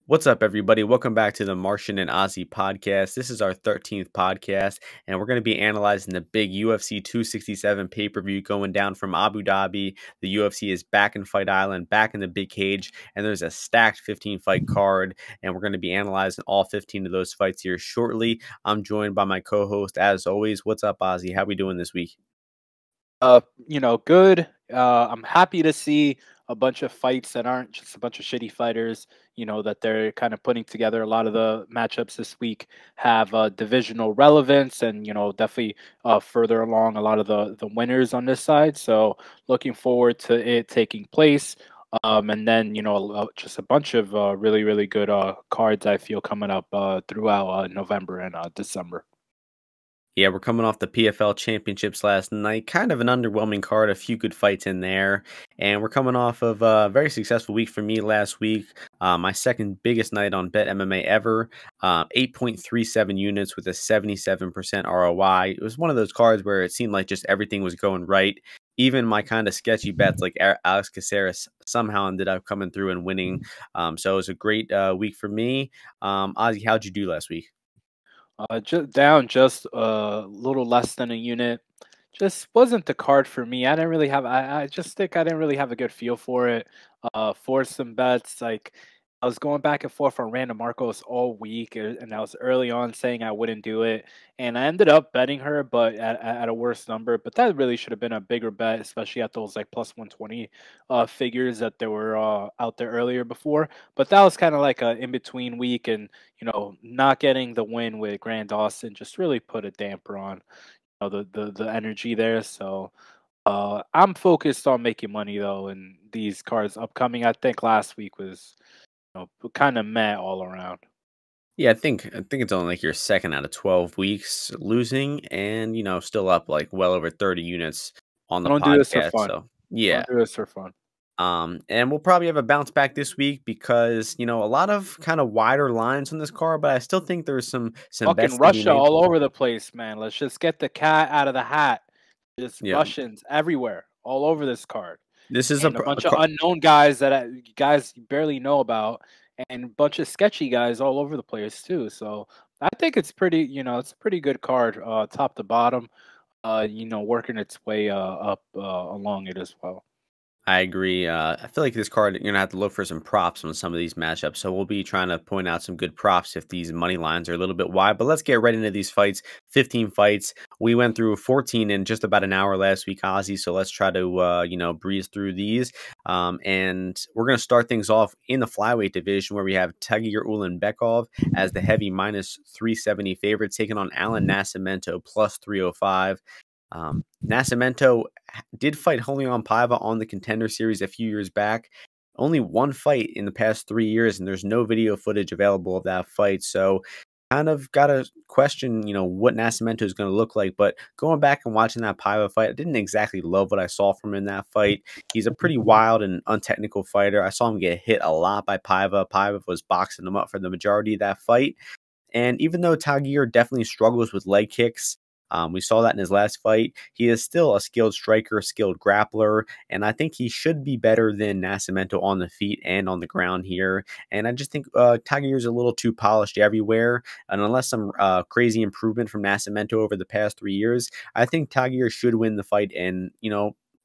What's up, everybody? Welcome back to the Martian and Ozzy podcast. This is our 13th podcast, and we're going to be analyzing the big UFC 267 pay-per-view going down from Abu Dhabi. The UFC is back in Fight Island, back in the big cage, and there's a stacked 15-fight card, and we're going to be analyzing all 15 of those fights here shortly. I'm joined by my co-host, as always. What's up, Ozzy? How we doing this week? Good. I'm happy to see a bunch of fights that aren't just a bunch of shitty fighters, that they're kind of putting together. A lot of the matchups this week have divisional relevance and, definitely further along a lot of the winners on this side. So looking forward to it taking place. And then, just a bunch of really, really good cards I feel coming up throughout November and December. Yeah, we're coming off the PFL championships last night. Kind of an underwhelming card, a few good fights in there. And we're coming off of a very successful week for me last week. My second biggest night on Bet MMA ever. 8.37 units with a 77% ROI. It was one of those cards where it seemed like just everything was going right. Even my kind of sketchy bets like Alex Caceres somehow ended up coming through and winning. So it was a great week for me. Ozzy, how'd you do last week? Just a little less than a unit. Just wasn't the card for me. I didn't really have. I just think I didn't really have a good feel for it. For some bets, like I was going back and forth on Random Marcos all week, and I was early on saying I wouldn't do it, and I ended up betting her, but at a worse number. But that really should have been a bigger bet, especially at those like plus 120 figures that they were out there earlier before. But that was kind of like a in between week, and not getting the win with Grand Dawson just really put a damper on the energy there. So I'm focused on making money though, and these cards upcoming. I think last week was kind of meh all around. Yeah, I think it's only like your second out of 12 weeks losing and still up like well over 30 units on I the don't do this for podcast. fun. So I yeah. don't do this for fun. And we'll probably have a bounce back this week because a lot of kind of wider lines on this card, but I still think there's some bets Fucking to be Russia made. all over the place, man. Let's just get the cat out of the hat. Just Yeah. Russians everywhere, all over this card. This is And a bunch of unknown guys that guys barely know about, and a bunch of sketchy guys all over the place too. So I think it's pretty, it's a pretty good card, top to bottom. Working its way up along it as well. I agree. I feel like this card, you're going to have to look for some props on some of these matchups. So we'll be trying to point out some good props if these money lines are a little bit wide. But let's get right into these fights. 15 fights. We went through 14 in just about an hour last week, Ozzy. So let's try to, breeze through these. And we're going to start things off in the flyweight division where we have Tagir Ulanbekov as the heavy minus 370 favorite, taking on Nascimento plus 305. Nascimento did fight Julian Paiva on the Contender Series a few years back. Only one fight in the past 3 years, and there's no video footage available of that fight. So kind of got to question, what Nascimento is going to look like. But going back and watching that Paiva fight, I didn't exactly love what I saw from him in that fight. He's a pretty wild and untechnical fighter. I saw him get hit a lot by Paiva. Paiva was boxing him up for the majority of that fight. And even though Tagir definitely struggles with leg kicks, we saw that in his last fight. He is still a skilled striker, skilled grappler, and I think he should be better than Nascimento on the feet and on the ground here. And I just think Tagir is a little too polished everywhere. And unless some crazy improvement from Nascimento over the past 3 years, I think Tagir should win the fight and,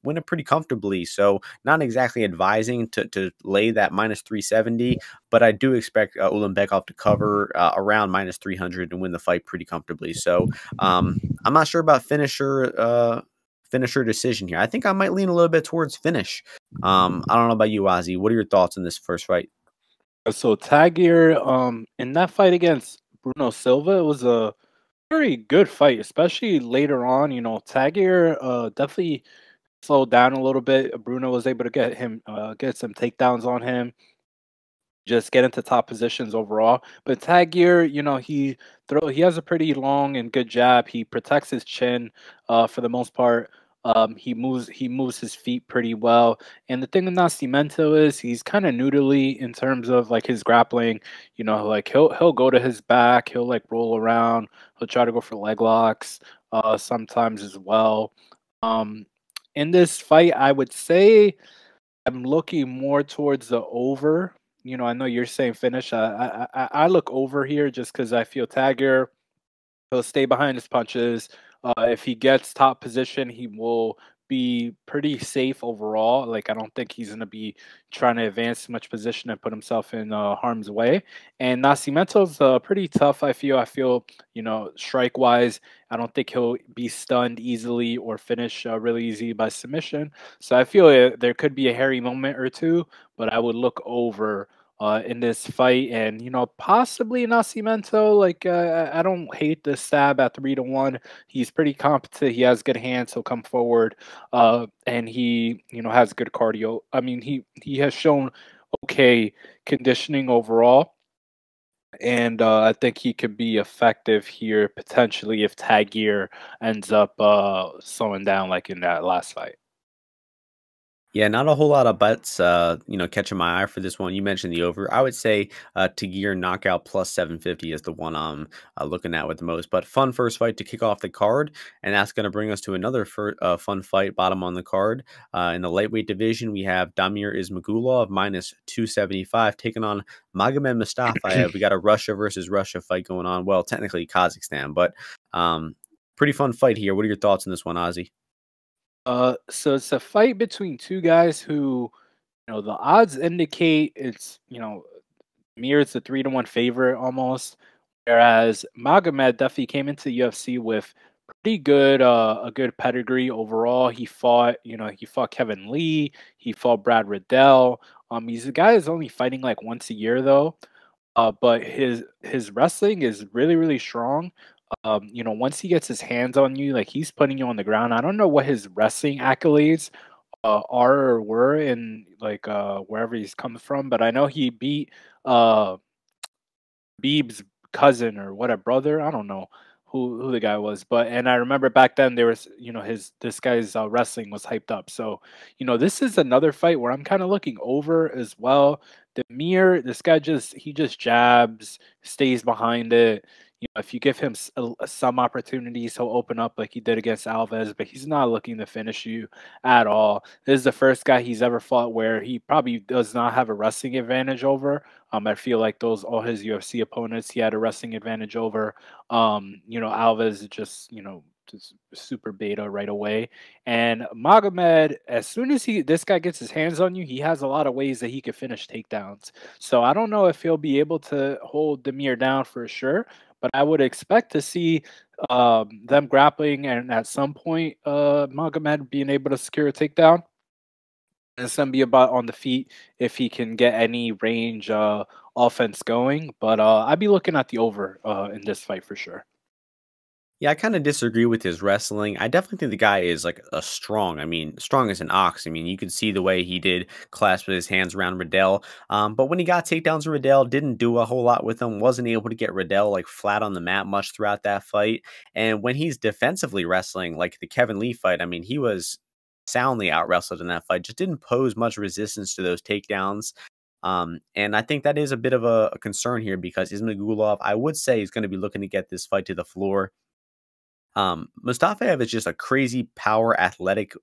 win it pretty comfortably. So not exactly advising to lay that minus 370, but I do expect Ulanbekov to cover around minus 300 and win the fight pretty comfortably. So I'm not sure about finisher decision here. I think I might lean a little bit towards finish. I don't know about you, Ozzy. What are your thoughts on this first fight? So Tagir, in that fight against Bruno Silva, it was a very good fight, especially later on. Tagir definitely slowed down a little bit. Bruno was able to get some takedowns on him, just get into top positions overall. But Tagir, he has a pretty long and good jab. He protects his chin for the most part. He moves his feet pretty well. And the thing with Nascimento is he's kind of noodly in terms of like his grappling. Like he'll go to his back, he'll like roll around, he'll try to go for leg locks sometimes as well. In this fight, I would say I'm looking more towards the over I know you're saying finish. I look over here just because I feel Tagger. He'll stay behind his punches. If he gets top position, he will be pretty safe overall. Like I don't think he's gonna be trying to advance too much position and put himself in harm's way. And Nascimento's pretty tough. I feel strike wise, I don't think he'll be stunned easily or finish really easy by submission. So I feel there could be a hairy moment or two, but I would look over in this fight, and possibly Nascimento. Like I don't hate the stab at 3-1. He's pretty competent. He has good hands. He'll come forward, and he has good cardio. I mean, he has shown okay conditioning overall, and I think he could be effective here potentially if Tagir ends up slowing down like in that last fight. Yeah, not a whole lot of bets, catching my eye for this one. You mentioned the over. I would say Tagir knockout plus 750 is the one I'm looking at with the most. But fun first fight to kick off the card, and that's going to bring us to another fun fight, bottom on the card. In the lightweight division, we have Damir Ismagulov minus 275 taking on Magomed Mustafaev. We got a Russia versus Russia fight going on. Well, technically Kazakhstan, but pretty fun fight here. What are your thoughts on this one, Ozzy? So it's a fight between two guys who, the odds indicate Mir's a 3-1 favorite almost, whereas Magomed definitely came into the UFC with pretty good, a good pedigree overall. He fought Kevin Lee, he fought Brad Riddell. He's a guy that's only fighting like once a year though. But his wrestling is really, really strong. Once he gets his hands on you, like he's putting you on the ground. I don't know what his wrestling accolades are or were in like wherever he's coming from, but I know he beat uh Beeb's cousin or what, a brother. I don't know who the guy was, but and I remember back then there was his this guy's wrestling was hyped up. So this is another fight where I'm kind of looking over as well. The Mir, this guy he just jabs, stays behind it. If you give him some opportunities, he'll open up like he did against Alves, but he's not looking to finish you at all. This is the first guy he's ever fought where he probably does not have a wrestling advantage over. I feel like all his UFC opponents he had a wrestling advantage over. Alves just super beta right away. And Magomed, as soon as this guy gets his hands on you, he has a lot of ways that he could finish takedowns. So I don't know if he'll be able to hold Demir down for sure, but I would expect to see them grappling and at some point Magomed being able to secure a takedown. And it's gonna be about on the feet if he can get any range offense going. But I'd be looking at the over in this fight for sure. Yeah, I kind of disagree with his wrestling. I definitely think the guy is like a strong. I mean, strong as an ox. I mean, you could see the way he did clasp his hands around Riddell. But when he got takedowns of Riddell, didn't do a whole lot with him. Wasn't able to get Riddell like flat on the mat much throughout that fight. And when he's defensively wrestling, like the Kevin Lee fight, I mean, he was soundly out wrestled in that fight. Just didn't pose much resistance to those takedowns. And I think that is a bit of a concern here because Ismagulov, I would say, is going to be looking to get this fight to the floor. Mustafaev is just a crazy power athletic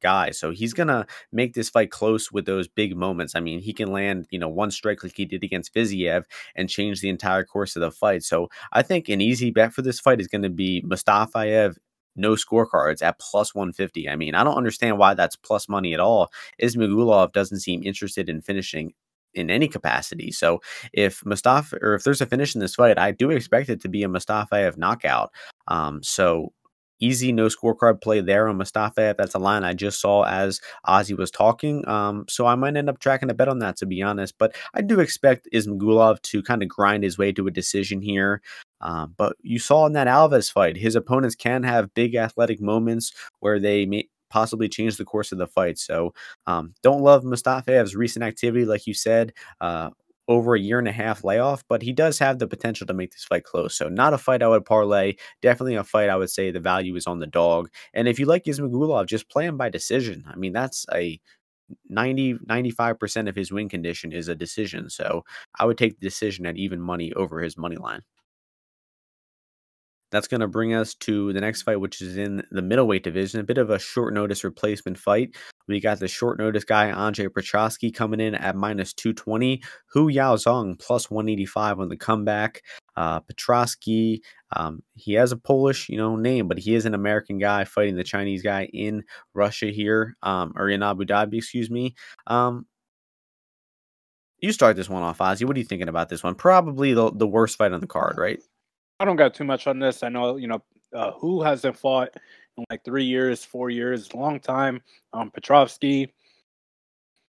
guy. So he's gonna make this fight close with those big moments. I mean, he can land, one strike like he did against Viziev and change the entire course of the fight. So I think an easy bet for this fight is gonna be Mustafaev. No scorecards at plus 150. I mean, I don't understand why that's plus money at all. Ismagulov doesn't seem interested in finishing in any capacity. So if there's a finish in this fight, I do expect it to be a Mustafaev knockout. So easy no scorecard play there on Mustafaev. That's a line I just saw as Ozzy was talking. So I might end up tracking a bet on that, to be honest. But I do expect Ismagulov to kind of grind his way to a decision here. But you saw in that Alves fight, his opponents can have big athletic moments where they may possibly change the course of the fight. So don't love Mustafaev's recent activity, like you said, over a year and a half layoff, but he does have the potential to make this fight close. So not a fight I would parlay. Definitely a fight I would say the value is on the dog. And if you like Ismagulov, just play him by decision. I mean, that's a 95% of his win condition is a decision. So I would take the decision at even money over his money line. That's going to bring us to the next fight, which is in the middleweight division. A bit of a short notice replacement fight. We got the short notice guy, Pu-Petroski, coming in at -220. Hu Yaozong plus 185 on the comeback. Petroski, he has a Polish, name, but he is an American guy fighting the Chinese guy in Russia here, or in Abu Dhabi, excuse me. You start this one off, Ozzy. What are you thinking about this one? Probably the worst fight on the card, right? I don't got too much on this. I know, Hu hasn't fought in like 3 years, 4 years, long time. Petroski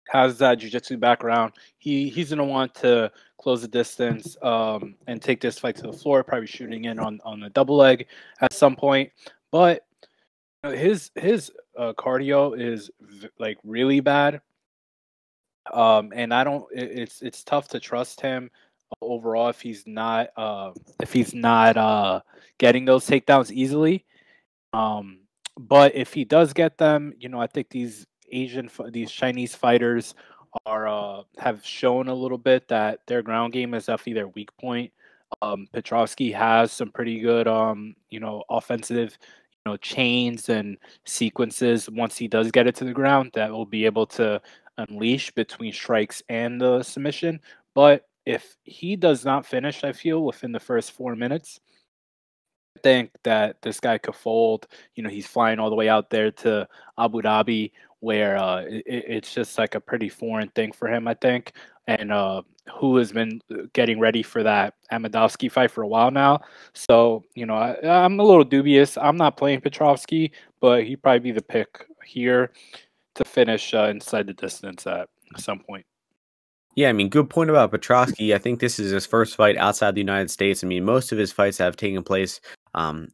has that jiu-jitsu background. He's going to want to close the distance and take this fight to the floor, probably shooting in on the double leg at some point. But his cardio is like really bad. And it's tough to trust him overall if he's not getting those takedowns easily. But if he does get them, I think these Chinese fighters have shown a little bit that their ground game is definitely their weak point. Petroski has some pretty good offensive chains and sequences once he does get it to the ground that will be able to unleash between strikes and the submission. But if he does not finish, I feel, within the first 4 minutes, I think that this guy could fold. He's flying all the way out there to Abu Dhabi, where it's just like a pretty foreign thing for him, I think. And Hu has been getting ready for that Amidovsky fight for a while now. So, I'm a little dubious. I'm not playing Petroski, but he'd probably be the pick here to finish inside the distance at some point. Yeah, good point about Petroski. I think this is his first fight outside the United States. Most of his fights have taken place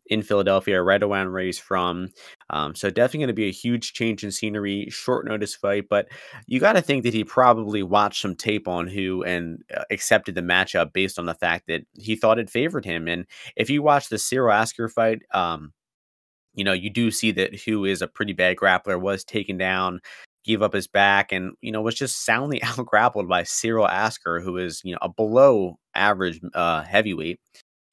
in Philadelphia, right around where he's from. So definitely going to be a huge change in scenery, short notice fight. But you got to think that he probably watched some tape on Hu and accepted the matchup based on the fact that he thought it favored him. And if you watch the Cyril Asker fight, you do see that Hu is a pretty bad grappler, was taken down, gave up his back, and, was just soundly out-grappled by Cyril Asker, who is, a below average heavyweight.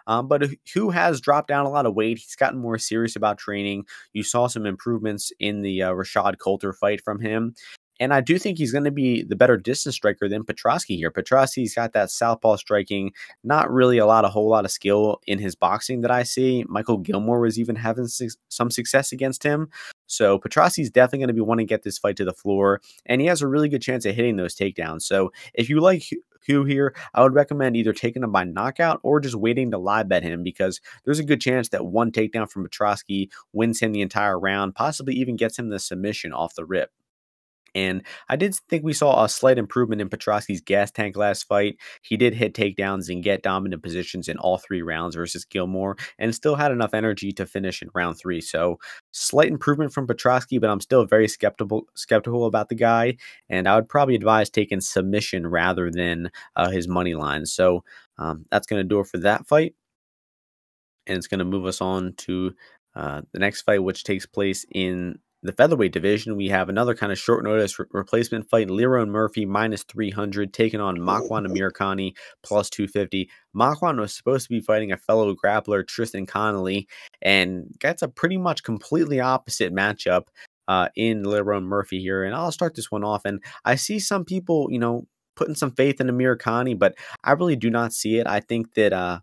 But Hu has dropped down a lot of weight. He's gotten more serious about training. You saw some improvements in the Rashad Coulter fight from him. And I do think he's going to be the better distance striker than Petroski here. Petroski's got that southpaw striking, not really a whole lot of skill in his boxing that I see. Michael Gilmore was even having some success against him. So Petroski's definitely going to be wanting to get this fight to the floor, and he has a really good chance of hitting those takedowns. So if you like Hu here, I would recommend either taking him by knockout or just waiting to live bet him, because there's a good chance that one takedown from Petroski wins him the entire round, possibly even gets him the submission off the rip. And I did think we saw a slight improvement in Petroski's gas tank last fight. He did hit takedowns and get dominant positions in all 3 rounds versus Gilmore, and still had enough energy to finish in round 3. So slight improvement from Petroski, but I'm still very skeptical about the guy. And I would probably advise taking submission rather than his money line. So that's going to do it for that fight. And it's going to move us on to the next fight, which takes place in the featherweight division. We have another kind of short notice replacement fight. Leroy Murphy -300 taking on Makwan Amirikhani +250. Makwan was supposed to be fighting a fellow grappler, Tristan Connolly, and gets a pretty much completely opposite matchup in Leroy Murphy here. And I'll start this one off. And I see some people, putting some faith in Amirikhani, but I really do not see it. I think that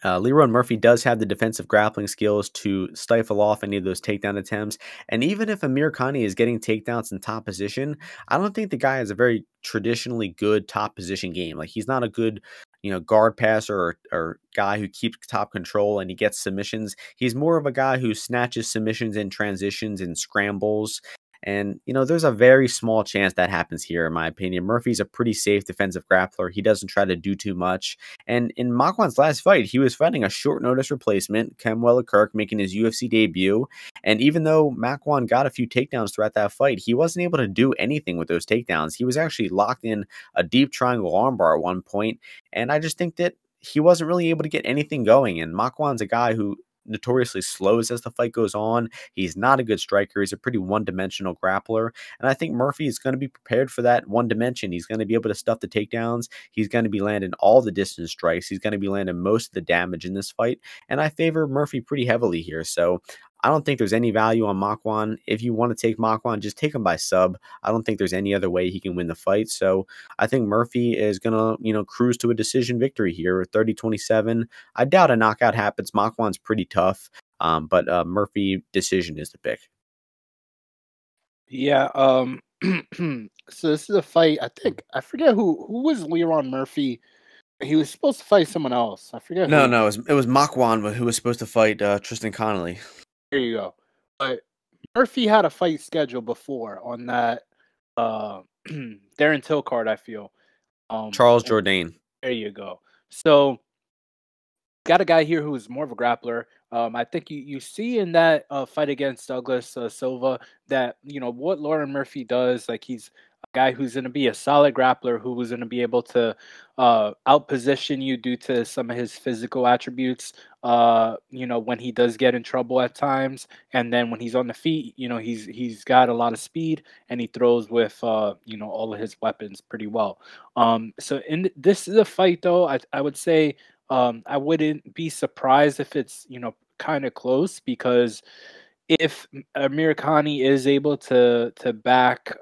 Leroy Murphy does have the defensive grappling skills to stifle off any of those takedown attempts. And even if Amirikhani is getting takedowns in top position, I don't think the guy has a very traditionally good top position game. Like, he's not a good, guard passer or guy who keeps top control and he gets submissions. He's more of a guy who snatches submissions in transitions and scrambles. And, there's a very small chance that happens here, in my opinion. Murphy's a pretty safe defensive grappler. He doesn't try to do too much. And in Makwan's last fight, he was fighting a short notice replacement, Kamwela Kirk, making his UFC debut. And even though Makwan got a few takedowns throughout that fight, he wasn't able to do anything with those takedowns. He was actually locked in a deep triangle armbar at one point. And I just think that he wasn't really able to get anything going. And Makwan's a guy who notoriously slows as the fight goes on. He's not a good striker. He's a pretty one-dimensional grappler. And I think Murphy is going to be prepared for that one dimension. He's going to be able to stuff the takedowns. He's going to be landing all the distance strikes. He's going to be landing most of the damage in this fight. And I favor Murphy pretty heavily here. So I don't think there's any value on Makwan. If you want to take Makwan, just take him by sub. I don't think there's any other way he can win the fight. So I think Murphy is going to, cruise to a decision victory here, 30-27. I doubt a knockout happens. Makwan's pretty tough, but Murphy decision is the pick. Yeah. So this is a fight. I forget who was Leron Murphy. He was supposed to fight someone else. I forget. No, it was Makwan who was supposed to fight Tristan Connolly. There you go. But Murphy had a fight scheduled before on that Darren Till card, I feel. Charles Jourdain. There you go. So got a guy here who is more of a grappler. I think you see in that fight against Douglas Silva that, what Lauren Murphy does, like he's a guy who's going to be a solid grappler, who was going to be able to outposition you due to some of his physical attributes, when he does get in trouble at times. And then when he's on the feet, he's got a lot of speed and he throws with, all of his weapons pretty well. So this is a fight, though, I would say I wouldn't be surprised if it's, kind of close, because if Amirikhani is able to back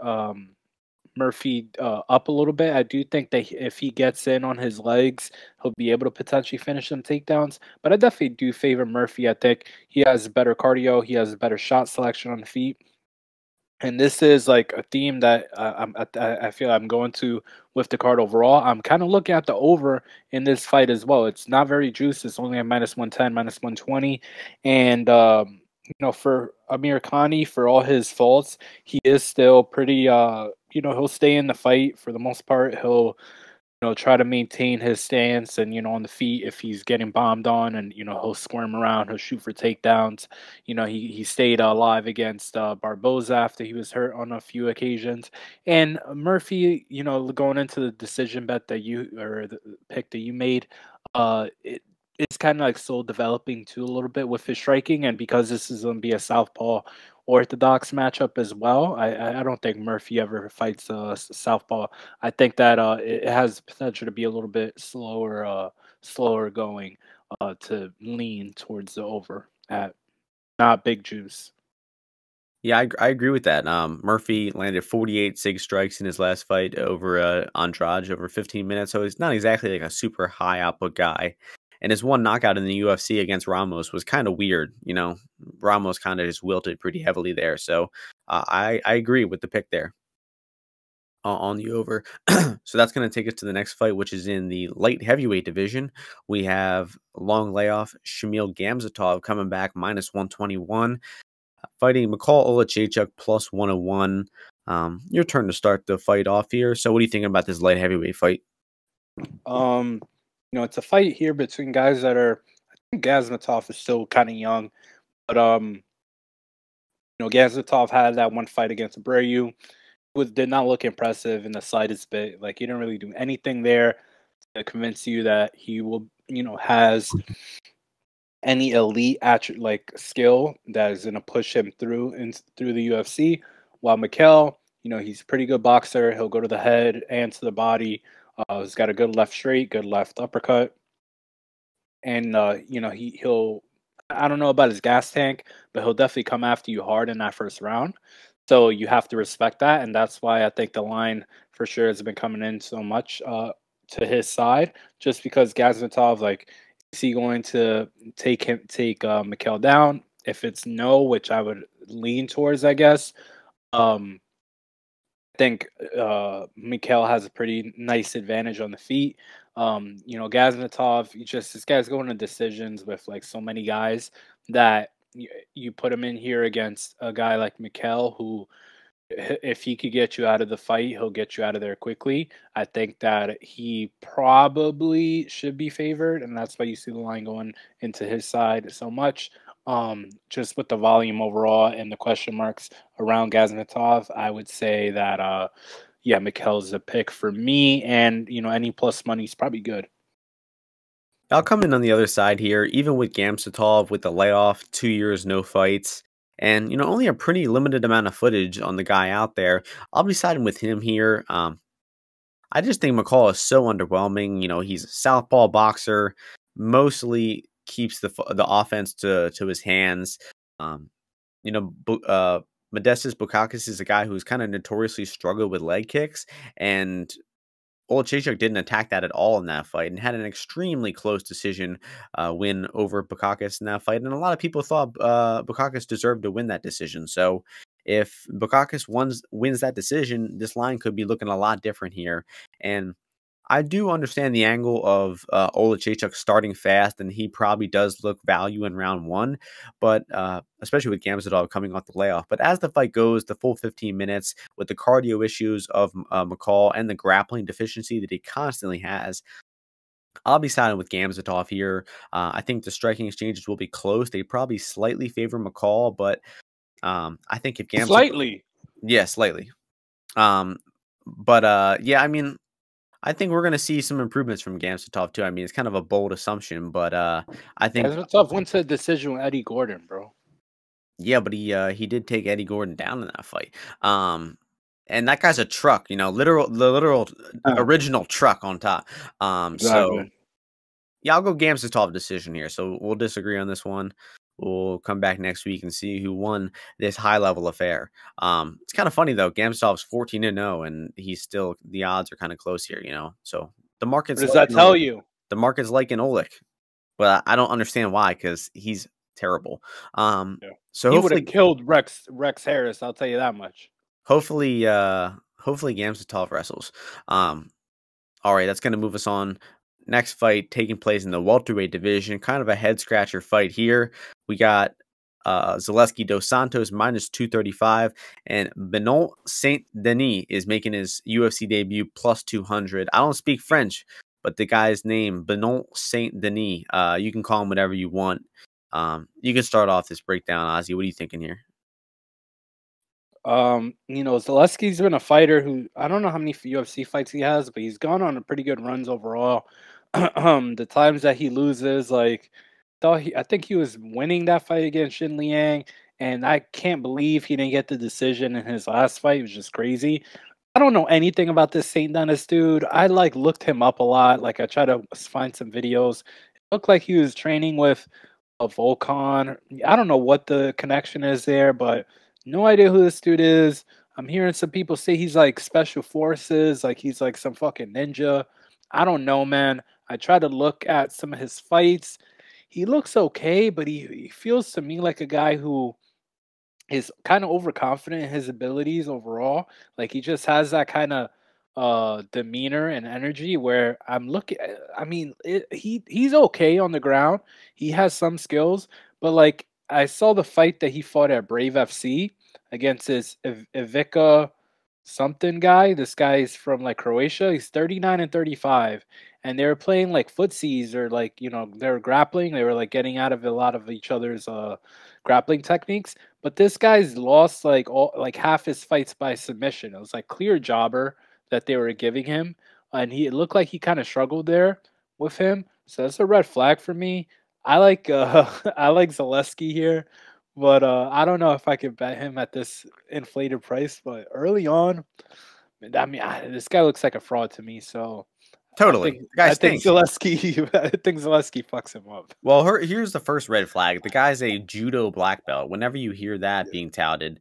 Murphy up a little bit, I do think that if he gets in on his legs, he'll be able to potentially finish some takedowns. But I definitely do favor Murphy. I think he has better cardio. He has better shot selection on the feet. And this is like a theme that I feel I'm going to with the card overall. I'm kind of looking at the over in this fight as well. It's not very juicy. It's only at -110, -120. And, for Amirikhani, for all his faults, he is still pretty, he'll stay in the fight for the most part. He'll, try to maintain his stance and, on the feet if he's getting bombed on, and, he'll squirm around, he'll shoot for takedowns. He stayed alive against Barboza after he was hurt on a few occasions. And Murphy, going into the decision bet that the pick that you made, it's kind of like still developing too a little bit with his striking. And because this is going to be a southpaw orthodox matchup as well, I don't think Murphy ever fights southpaw. I think that it has potential to be a little bit slower going, to lean towards the over at not big juice. Yeah, I agree with that. Murphy landed 48 SIG strikes in his last fight over Andrade over 15 minutes, so he's not exactly like a super high output guy. And his one knockout in the UFC against Ramos was kind of weird. Ramos kind of just wilted pretty heavily there. So I agree with the pick there on the over. So that's going to take us to the next fight, which is in the light heavyweight division. We have long layoff Shamil Gamzatov coming back -121, fighting Mikhail Oleksiejczuk +101. Your turn to start the fight off here. So what are you thinking about this light heavyweight fight? It's a fight here between guys that are, I think Gamzatov is still kind of young, but Gamzatov had that one fight against Abreu. Did not look impressive in the slightest bit. Like, he didn't really do anything there to convince you that he will, has any elite skill that is going to push him through the UFC. While Mikhail, he's a pretty good boxer. He'll go to the head and to the body. He's got a good left straight, good left uppercut. And, he'll, I don't know about his gas tank, but he'll definitely come after you hard in that first round. So you have to respect that. And that's why I think the line for sure has been coming in so much to his side, just because Gamzatov, is he going to take Mikhail down? If it's no, which I would lean towards, I guess, I think Mikhail has a pretty nice advantage on the feet. Gamzatov, this guy's going to decisions with so many guys that you put him in here against a guy like Mikhail, who, if he could get you out of the fight, he'll get you out of there quickly. I think that he probably should be favored, and that's why you see the line going into his side so much. Just with the volume overall and the question marks around Gamzatov, I would say that Mikhail's a pick for me, and any plus money is probably good. I'll come in on the other side here, even with Gamzatov with the layoff, 2 years, no fights, and, only a pretty limited amount of footage on the guy out there. I'll be siding with him here. I just think McCall is so underwhelming. He's a southpaw boxer, mostly keeps the offense to his hands. Um, Modestas Bukauskas is a guy who's kind of notoriously struggled with leg kicks, and Oleksiejczuk didn't attack that at all in that fight and had an extremely close decision win over Bukauskas in that fight. And a lot of people thought Bukauskas deserved to win that decision. So if Bukauskas wins that decision, this line could be looking a lot different here. And I do understand the angle of Oleksiejczuk starting fast, and he probably does look value in round one, but especially with Gamzatov coming off the layoff. But as the fight goes, the full 15 minutes, with the cardio issues of McCall and the grappling deficiency that he constantly has, I'll be siding with Gamzatov here. I think the striking exchanges will be close. They probably slightly favor McCall, but I think if Gamzatov... Slightly? Yeah, slightly. Yeah, I mean... I think we're going to see some improvements from Gamzatov too. I mean, it's kind of a bold assumption, but I think Gamzatov went to a decision with Eddie Gordon, bro. Yeah, but he did take Eddie Gordon down in that fight. And that guy's a truck, the literal original truck on top. Exactly. So yeah, I'll go Gamzatov decision here. So we'll disagree on this one. We'll come back next week and see who won this high-level affair. It's kind of funny, though. Gamzatov's 14-0, and the odds are kind of close here, So the market's... What does that tell you? The market's liking Oleg. But I don't understand why, because he's terrible. Yeah. So he would have killed Rex Harris, I'll tell you that much. Hopefully Gamzatov wrestles. All right, that's going to move us on. Next fight taking place in the welterweight division, kind of a head scratcher fight here. We got Zaleski dos Santos minus 235, and Benoit Saint-Denis is making his UFC debut plus 200. I don't speak French, but the guy's name, Benoit Saint-Denis, you can call him whatever you want. You can start off this breakdown, Ozzy. What are you thinking here? Zaleski's been a fighter who, I don't know how many UFC fights he has, but he's gone on a pretty good runs overall. The times that he loses, I think he was winning that fight against Jingliang, and I can't believe he didn't get the decision in his last fight. It was just crazy. I don't know anything about this Saint-Denis dude. I looked him up a lot. I tried to find some videos. It looked like he was training with a Volkan. I don't know what the connection is there, but no idea who this dude is. I'm hearing some people say he's special forces, he's some fucking ninja. I don't know, man. I tried to look at some of his fights. He looks okay, but he feels to me like a guy who is kind of overconfident in his abilities overall. He just has that kind of demeanor and energy where I'm looking. I mean, he's okay on the ground. He has some skills, but I saw the fight that he fought at Brave FC against this Ivica something guy. This guy is from Croatia. He's 39-35, and they were playing footsies or they were grappling. They were getting out of a lot of each other's grappling techniques. But this guy's lost half his fights by submission. It was clear jobber that they were giving him, and it looked like he kind of struggled there with him. So that's a red flag for me. I like Zaleski here, but I don't know if I could bet him at this inflated price. But early on, I mean, this guy looks like a fraud to me. So totally, I think Zaleski fucks him up. Well, here's the first red flag. The guy's a judo black belt. Whenever you hear that being touted,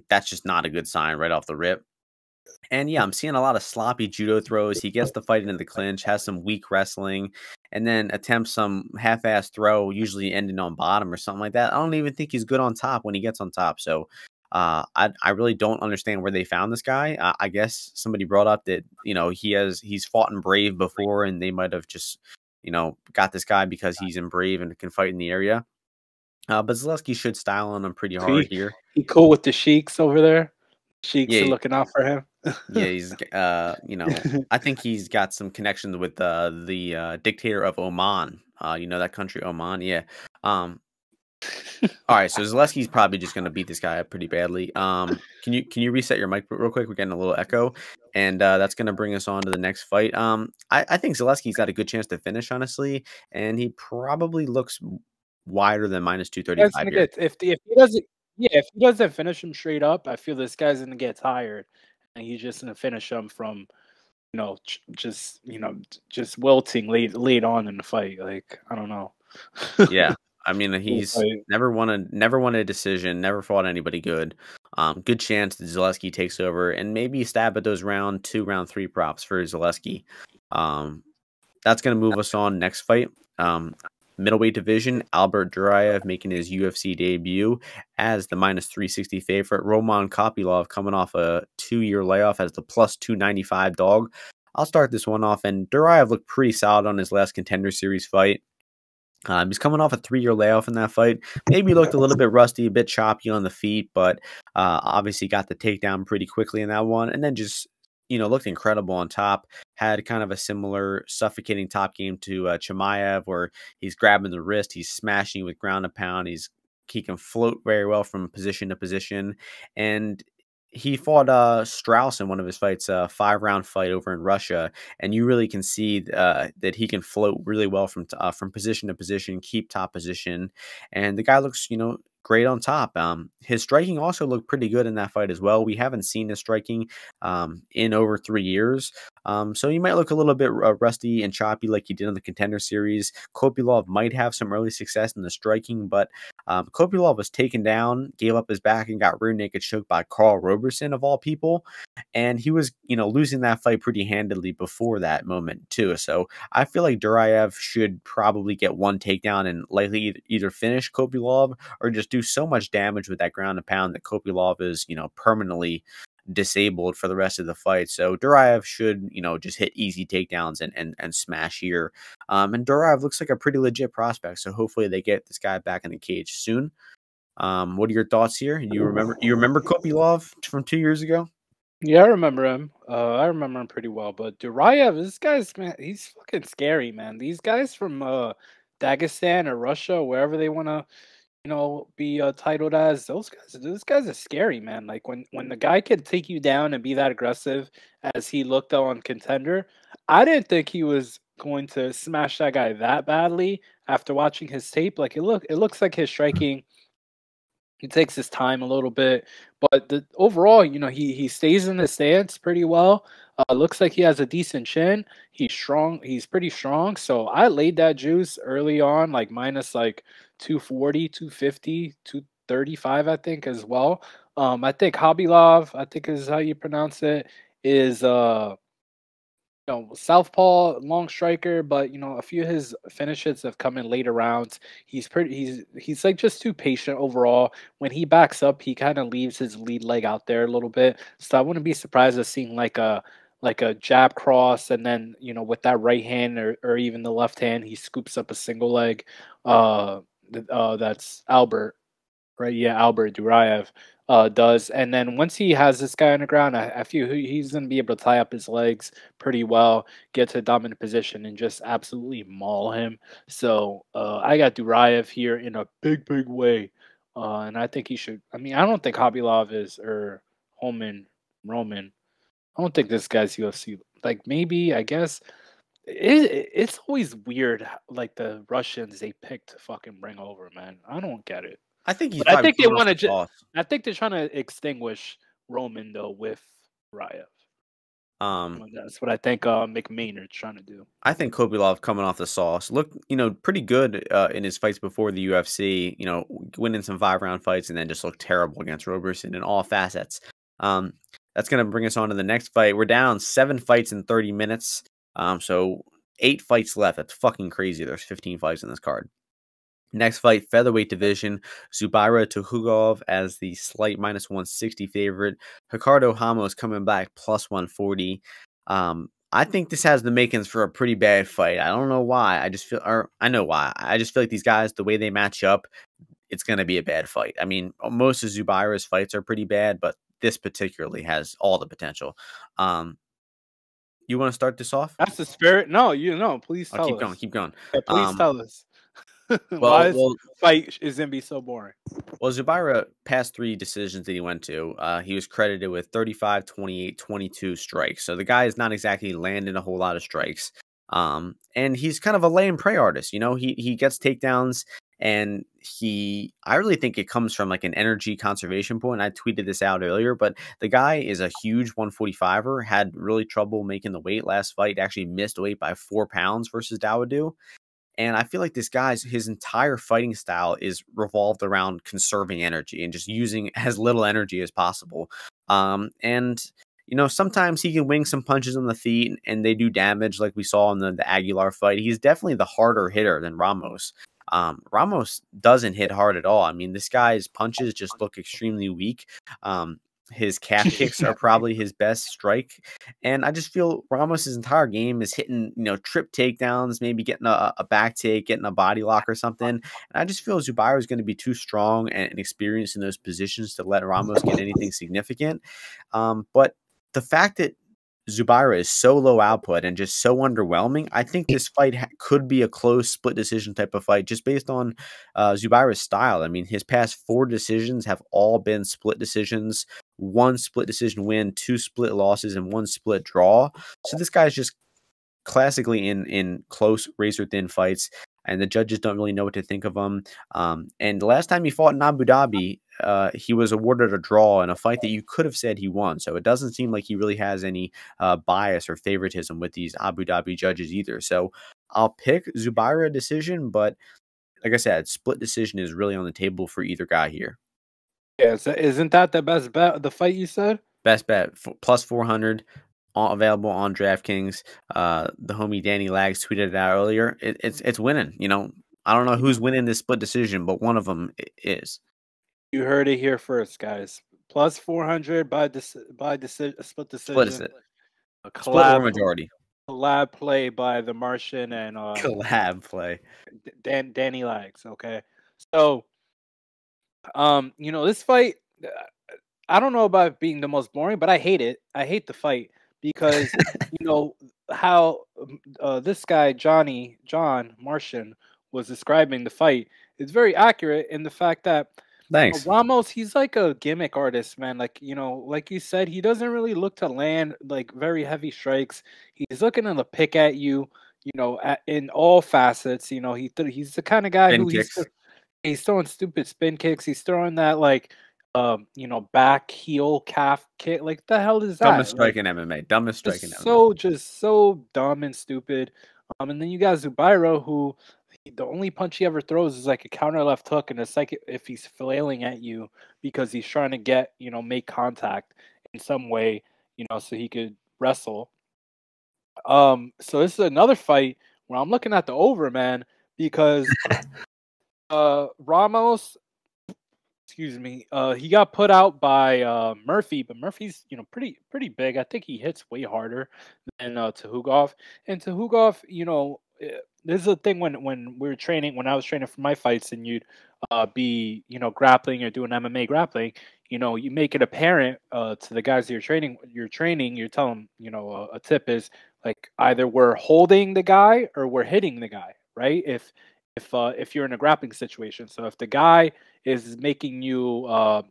that's just not a good sign right off the rip. And yeah, I'm seeing a lot of sloppy judo throws. He gets the fight into the clinch, has some weak wrestling, and then attempts some half-ass throw, usually ending on bottom or something like that. I don't even think he's good on top when he gets on top. So I really don't understand where they found this guy. I guess somebody brought up that he's fought in Brave before, and they might have just got this guy because he's in Brave and can fight in the area. But Zaleski should style on him pretty hard here. He cool with the Sheiks over there. Sheiks are looking out for him. Yeah, he's I think he's got some connections with the dictator of Oman. That country, Oman. Yeah. All right, so Zaleski's probably just going to beat this guy up pretty badly. Can you reset your mic real quick? We're getting a little echo, and that's going to bring us on to the next fight. I think Zaleski's got a good chance to finish, honestly, and he probably looks wider than minus That's 235 gonna here. get if he doesn't if he doesn't finish him straight up, I feel this guy's gonna get tired, and he's just gonna finish him from just wilting late on in the fight. Like I don't know. Yeah, I mean Cool he's fight. never won a decision, never fought anybody good. Good chance that Zaleski takes over and maybe stab at those round 2, round 3 props for Zaleski. Um, That's going to move us on next fight. Middleweight division, Albert Duraev making his UFC debut as the minus 360 favorite. Roman Kopylov coming off a 2-year layoff as the plus 295 dog. I'll start this one off, and Duraev looked pretty solid on his last Contender Series fight. He's coming off a 3-year layoff in that fight. Maybe looked a little bit rusty, a bit choppy on the feet, but obviously got the takedown pretty quickly in that one. And then just, looked incredible on top. Had kind of a similar suffocating top game to Chimaev, where he's grabbing the wrist, he's smashing with ground and pound. He can float very well from position to position. And he fought Strauss in one of his fights, a 5-round fight over in Russia, and you really can see that he can float really well from position to position, keep top position, and the guy looks great on top. His striking also looked pretty good in that fight as well. We haven't seen his striking in over 3 years, so he might look a little bit rusty and choppy like he did in the Contender Series. Kopylov might have some early success in the striking, but Kopylov was taken down, gave up his back, and got rear naked choked by Carl Roberson of all people. And he was, losing that fight pretty handedly before that moment too. So I feel like Duraev should probably get one takedown and likely either finish Kopylov or just do so much damage with that ground and pound that Kopylov is, permanently disabled for the rest of the fight. So Duraev should, just hit easy takedowns and smash here. And Duraev looks like a pretty legit prospect. So hopefully they get this guy back in the cage soon. What are your thoughts here? You remember Kopylov from 2 years ago? Yeah, I remember him. I remember him pretty well. But Duraev, this guy's man, he's fucking scary, man. These guys from Dagestan or Russia, wherever they want to, be titled as, those guys are scary, man. Like when the guy can take you down and be that aggressive as he looked on Contender, I didn't think he was going to smash that guy that badly after watching his tape. Like it looks like his striking. He takes his time a little bit, but overall, he stays in the stance pretty well. Looks like he has a decent chin. He's strong. He's pretty strong. So I laid that juice early on, like minus like 240, 250, 235, I think as well. I think Hobylov, I think is how you pronounce it, is southpaw long striker, but a few of his finishes have come in later rounds. He's like just too patient overall. When he backs up, he kind of leaves his lead leg out there a little bit. So I wouldn't be surprised at seeing like a jab cross, and then with that right hand or even the left hand, he scoops up a single leg. That's Albert, right? Yeah, Albert Duraev does. And then once he has this guy on the ground, I feel he's going to be able to tie up his legs pretty well, get to a dominant position, and just absolutely maul him. So I got Duraev here in a big, big way. And I think he should. I mean, I don't think Hobylov is, or Holman, Roman. I don't think this guy's UFC. Like, maybe, I guess. It's always weird, like the Russians they pick to fucking bring over, man. I don't get it. I think he's But I probably think they coming off want the to. sauce. I think they're trying to extinguish Roman though with Rayev. That's what I think. McMaynard's trying to do. I think Kopylov coming off the sauce looked, pretty good in his fights before the UFC. Winning some 5-round fights and then just looked terrible against Roberson in all facets. That's going to bring us on to the next fight. We're down 7 fights in 30 minutes. So 8 fights left. That's fucking crazy. There's 15 fights in this card. Next fight, featherweight division, Zubaira Tukhugov as the slight minus 160 favorite. Ricardo Ramos coming back plus 140. I think this has the makings for a pretty bad fight. I don't know why. I know why. I just feel like these guys, the way they match up, it's going to be a bad fight. I mean, most of Zubaira's fights are pretty bad, but this particularly has all the potential. You want to start this off? That's the spirit. No, please I'll tell keep going. us. Keep going. Yeah, please tell us. Why this Well, fight is gonna be so boring? well, Zubaira past 3 decisions that he went to, he was credited with 35, 28, 22 strikes. So the guy is not exactly landing a whole lot of strikes. And he's kind of a lay and pray artist. You know, he gets takedowns, and I really think it comes from like an energy conservation point. I tweeted this out earlier, but the guy is a huge 145er, had really trouble making the weight last fight, actually missed weight by 4 pounds versus Dawodu. And I feel like this guy's his entire fighting style is revolved around conserving energy and just using as little energy as possible. And you know, sometimes he can wing some punches on the feet and they do damage, like we saw in the Aguilar fight. He's definitely the harder hitter than Ramos. Ramos doesn't hit hard at all. I mean, this guy's punches just look extremely weak. His calf kicks are probably his best strike. And I just feel Ramos's entire game is hitting, you know, trip takedowns, maybe getting a back take, getting a body lock or something. And I just feel Zubaira is going to be too strong and experienced in those positions to let Ramos get anything significant. But the fact that Zubaira is so low output and just so underwhelming, I think this fight could be a close split decision type of fight just based on Zubaira's style. I mean, his past 4 decisions have all been split decisions, 1 split decision win, 2 split losses, and 1 split draw. So this guy's just classically in close razor thin fights, and the judges don't really know what to think of him. And the last time he fought in Abu Dhabi, he was awarded a draw in a fight that you could have said he won. So it doesn't seem like he really has any bias or favoritism with these Abu Dhabi judges either. So I'll pick Zubaira decision, but like I said, split decision is really on the table for either guy here. Yeah, isn't that the best bet? The fight you said? Best bet, plus 400. Available on DraftKings. The homie Danny Lags tweeted it out earlier. It's winning. You know, I don't know who's winning this split decision, but one of them is. You heard it here first, guys. Plus 400 by split decision. Split is it? A Split or collab majority? collab play by the Martian and Collab play. Danny Lags. Okay, so you know, this fight, I don't know about it being the most boring, but I hate it. I hate the fight because you know how this guy John Martian was describing the fight is very accurate in the fact that Thanks. Ramos, he's like a gimmick artist, man. Like, you know, like you said, he doesn't really look to land like very heavy strikes. He's looking to pick at you, you know, in all facets. You know, he's the kind of guy Spin who kicks. he's throwing stupid spin kicks. He's throwing that like you know, back heel calf kick. Like the hell is that? Dumbest strike in MMA. Dumbest strike in MMA. Just so dumb and stupid. And then you got Zubairo, who the only punch he ever throws is like a counter left hook, and it's like if he's flailing at you because he's trying to get, you know, make contact in some way, you know, so he could wrestle. So this is another fight where I'm looking at the over, man, because Ramos, excuse me, he got put out by Murphy, but Murphy's, you know, pretty big. I think he hits way harder than Tukhugov. And Tukhugov, you know, this is a thing when we were training, when I was training for my fights, and you'd be, you know, grappling or doing MMA grappling, you know, you make it apparent to the guys that you're training, you tell them, you know, a tip is like either we're holding the guy or we're hitting the guy, right? If you're in a grappling situation. So if the guy is making you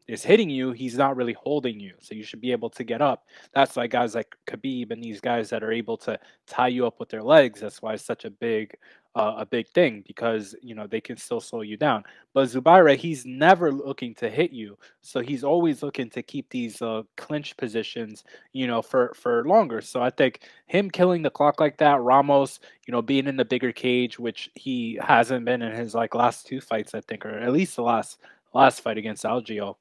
is hitting you, he's not really holding you. So you should be able to get up. That's why guys like Khabib and these guys that are able to tie you up with their legs, that's why it's such a big thing, because you know they can still slow you down. But Zubaira, he's never looking to hit you, so he's always looking to keep these clinch positions, you know, for longer. So I think him killing the clock like that, Ramos, you know, being in the bigger cage, which he hasn't been in his like last 2 fights, I think, or at least the last fight against Algio.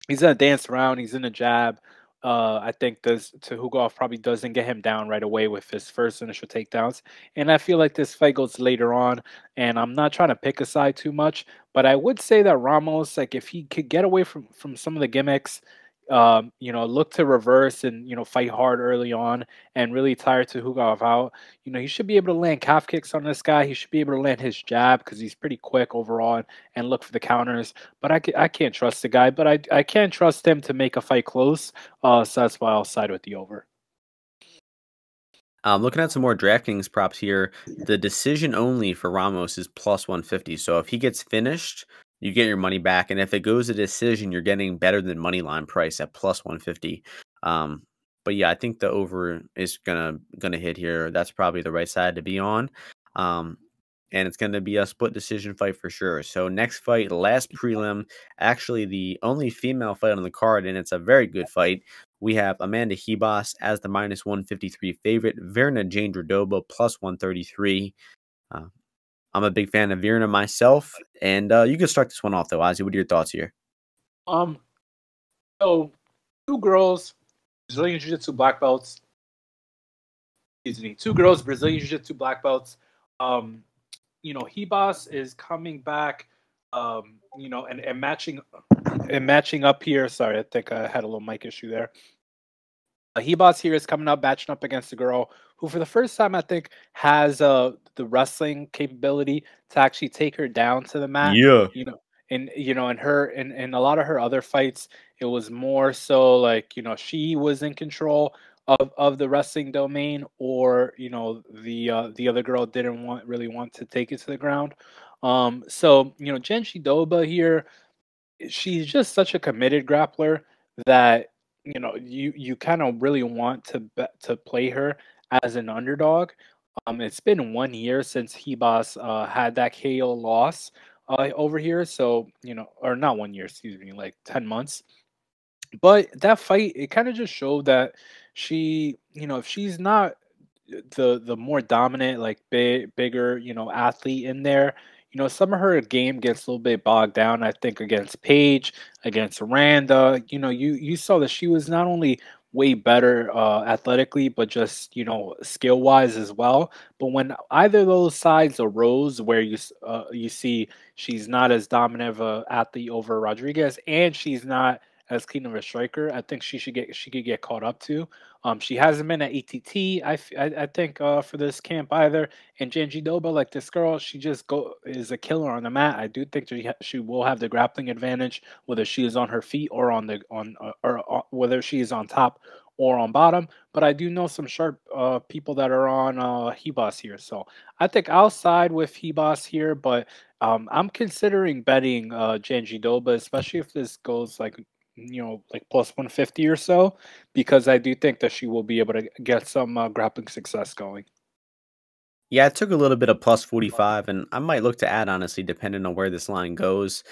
He's gonna dance around. He's in a jab. I think Tukhugov probably doesn't get him down right away with his first initial takedowns. And I feel like this fight goes later on. And I'm not trying to pick a side too much, but I would say that Ramos, like if he could get away from some of the gimmicks, you know, look to reverse and, you know, fight hard early on and really tire Tukhugov out. You know, he should be able to land calf kicks on this guy. He should be able to land his jab because he's pretty quick overall and look for the counters. But I can't trust the guy, but I can trust him to make a fight close. So that's why I'll side with the over. Looking at some more DraftKings props here, the decision only for Ramos is plus 150. So if he gets finished, you get your money back, and if it goes to decision, you're getting better than money line price at plus 150. But yeah, I think the over is gonna hit here. That's probably the right side to be on. And it's going to be a split decision fight for sure. So next fight, last prelim, actually the only female fight on the card, and it's a very good fight. We have Amanda Ribas as the minus 153 favorite, Virna Jandiroba plus 133. I'm a big fan of Virna myself, and you can start this one off though, Ozzy. What are your thoughts here? So two girls, Brazilian Jiu-Jitsu black belts. Excuse me, two girls, Brazilian Jiu-Jitsu black belts. Ribas is coming back, and matching up here. Sorry, I think I had a little mic issue there. Ribas here is coming up, matching up against a girl who, for the first time, I think has the wrestling capability to actually take her down to the mat. Yeah. In a lot of her other fights, it was more so like, she was in control of the wrestling domain, or the other girl didn't really want to take it to the ground. So Jandiroba here, she's just such a committed grappler that you kind of really want to play her as an underdog. It's been 1 year since Ribas had that KO loss over here, so or not 1 year, excuse me, like 10 months. But that fight, it kind of just showed that she, if she's not the more dominant, like bigger, athlete in there, some of her game gets a little bit bogged down. I think against Paige, against Randa, you saw that she was not only way better athletically, but just skill wise as well. But when either of those sides arose, where you see she's not as dominant of a athlete over Rodriguez, and she's not as clean of a striker, I think she could get caught up to. She hasn't been at ATT, I think, for this camp either. And Jandiroba, like this girl, she just is a killer on the mat. I do think she will have the grappling advantage, whether she is on her feet or whether she is on top or on bottom. But I do know some sharp people that are on Ribas here, so I think I'll side with Ribas here. But I'm considering betting Jandiroba, especially if this goes like plus 150 or so, because I do think that she will be able to get some grappling success going. Yeah, it took a little bit of plus 45, and I might look to add, honestly, depending on where this line goes.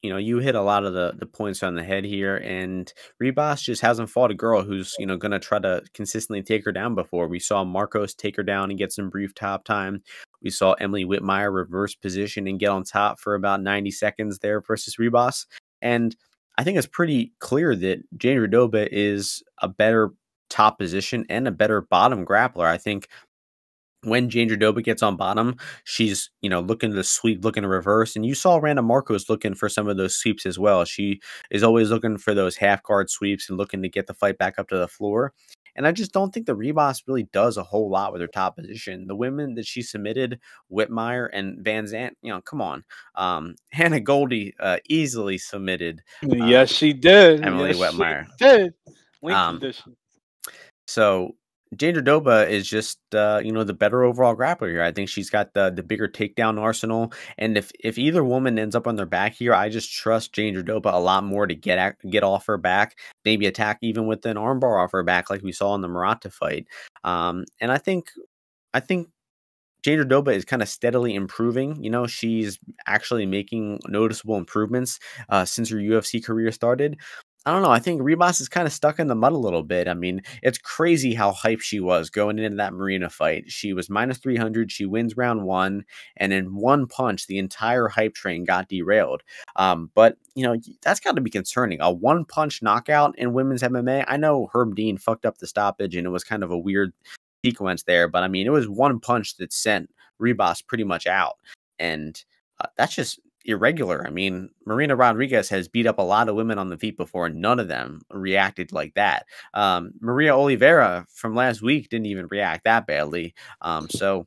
You hit a lot of the points on the head here, and Ribas just hasn't fought a girl who's, going to try to consistently take her down before. We saw Marcos take her down and get some brief top time. We saw Emily Whitmire reverse position and get on top for about 90 seconds there versus Ribas. And I think it's pretty clear that Jandiroba is a better top position and a better bottom grappler. I think when Jandiroba gets on bottom, she's, looking to sweep, looking to reverse. And you saw Randa Marcos looking for some of those sweeps as well. She is always looking for those half guard sweeps and looking to get the fight back up to the floor. And I just don't think the Ribas really does a whole lot with her top position. The women that she submitted, Whitmire and Van Zandt, come on. Hannah Goldie easily submitted. Yes, she did. Emily Whitmire. She did. Wing condition. So Jandiroba is just, the better overall grappler here. I think she's got the bigger takedown arsenal. And if either woman ends up on their back here, I just trust Jandiroba a lot more to get off her back, maybe attack even with an armbar off her back like we saw in the Murata fight. And I think Jandiroba is kind of steadily improving. She's actually making noticeable improvements since her UFC career started. I don't know. I think Ribas is kind of stuck in the mud a little bit. I mean, it's crazy how hyped she was going into that Marina fight. She was minus 300. She wins round 1. And in one punch, the entire hype train got derailed. But, that's got to be concerning. A one-punch knockout in women's MMA. I know Herb Dean fucked up the stoppage, and it was kind of a weird sequence there. But, I mean, it was one punch that sent Ribas pretty much out. And that's just irregular. I mean, Marina Rodriguez has beat up a lot of women on the feet before, and none of them reacted like that. Maria Oliveira from last week didn't even react that badly. So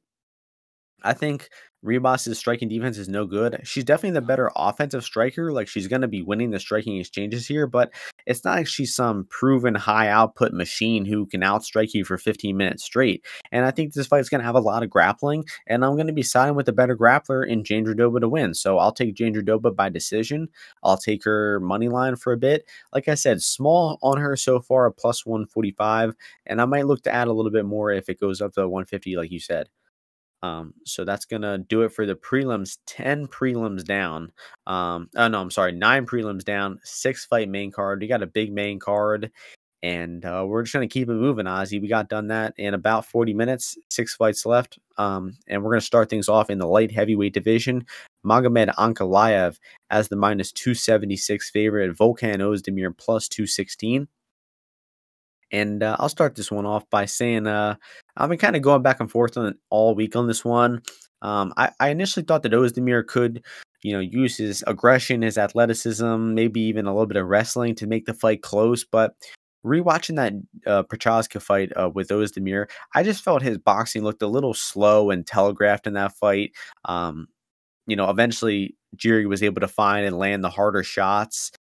I think Ribas's striking defense is no good. She's definitely the better offensive striker. Like, she's going to be winning the striking exchanges here, but it's not like she's some proven high output machine who can outstrike you for 15 minutes straight. And I think this fight's going to have a lot of grappling, and I'm going to be siding with the better grappler in Jandiroba to win. So I'll take Jandiroba by decision. I'll take her money line for a bit. Like I said, small on her so far, a plus 145, and I might look to add a little bit more if it goes up to 150, like you said. So that's gonna do it for the prelims. 10 prelims down. Oh no, I'm sorry, 9 prelims down. 6-fight main card. We got a big main card, and we're just gonna keep it moving, Ozzy. We got done that in about 40 minutes. 6 fights left. And we're gonna start things off in the light heavyweight division. Magomed Ankalaev as the minus 276 favorite. Volkov-Tybura plus 216. And I'll start this one off by saying I've been kind of going back and forth on it all week on this one. I initially thought that Oezdemir could, use his aggression, his athleticism, maybe even a little bit of wrestling to make the fight close. But rewatching that Prochazka fight with Oezdemir, I just felt his boxing looked a little slow and telegraphed in that fight. Eventually Jiri was able to find and land the harder shots.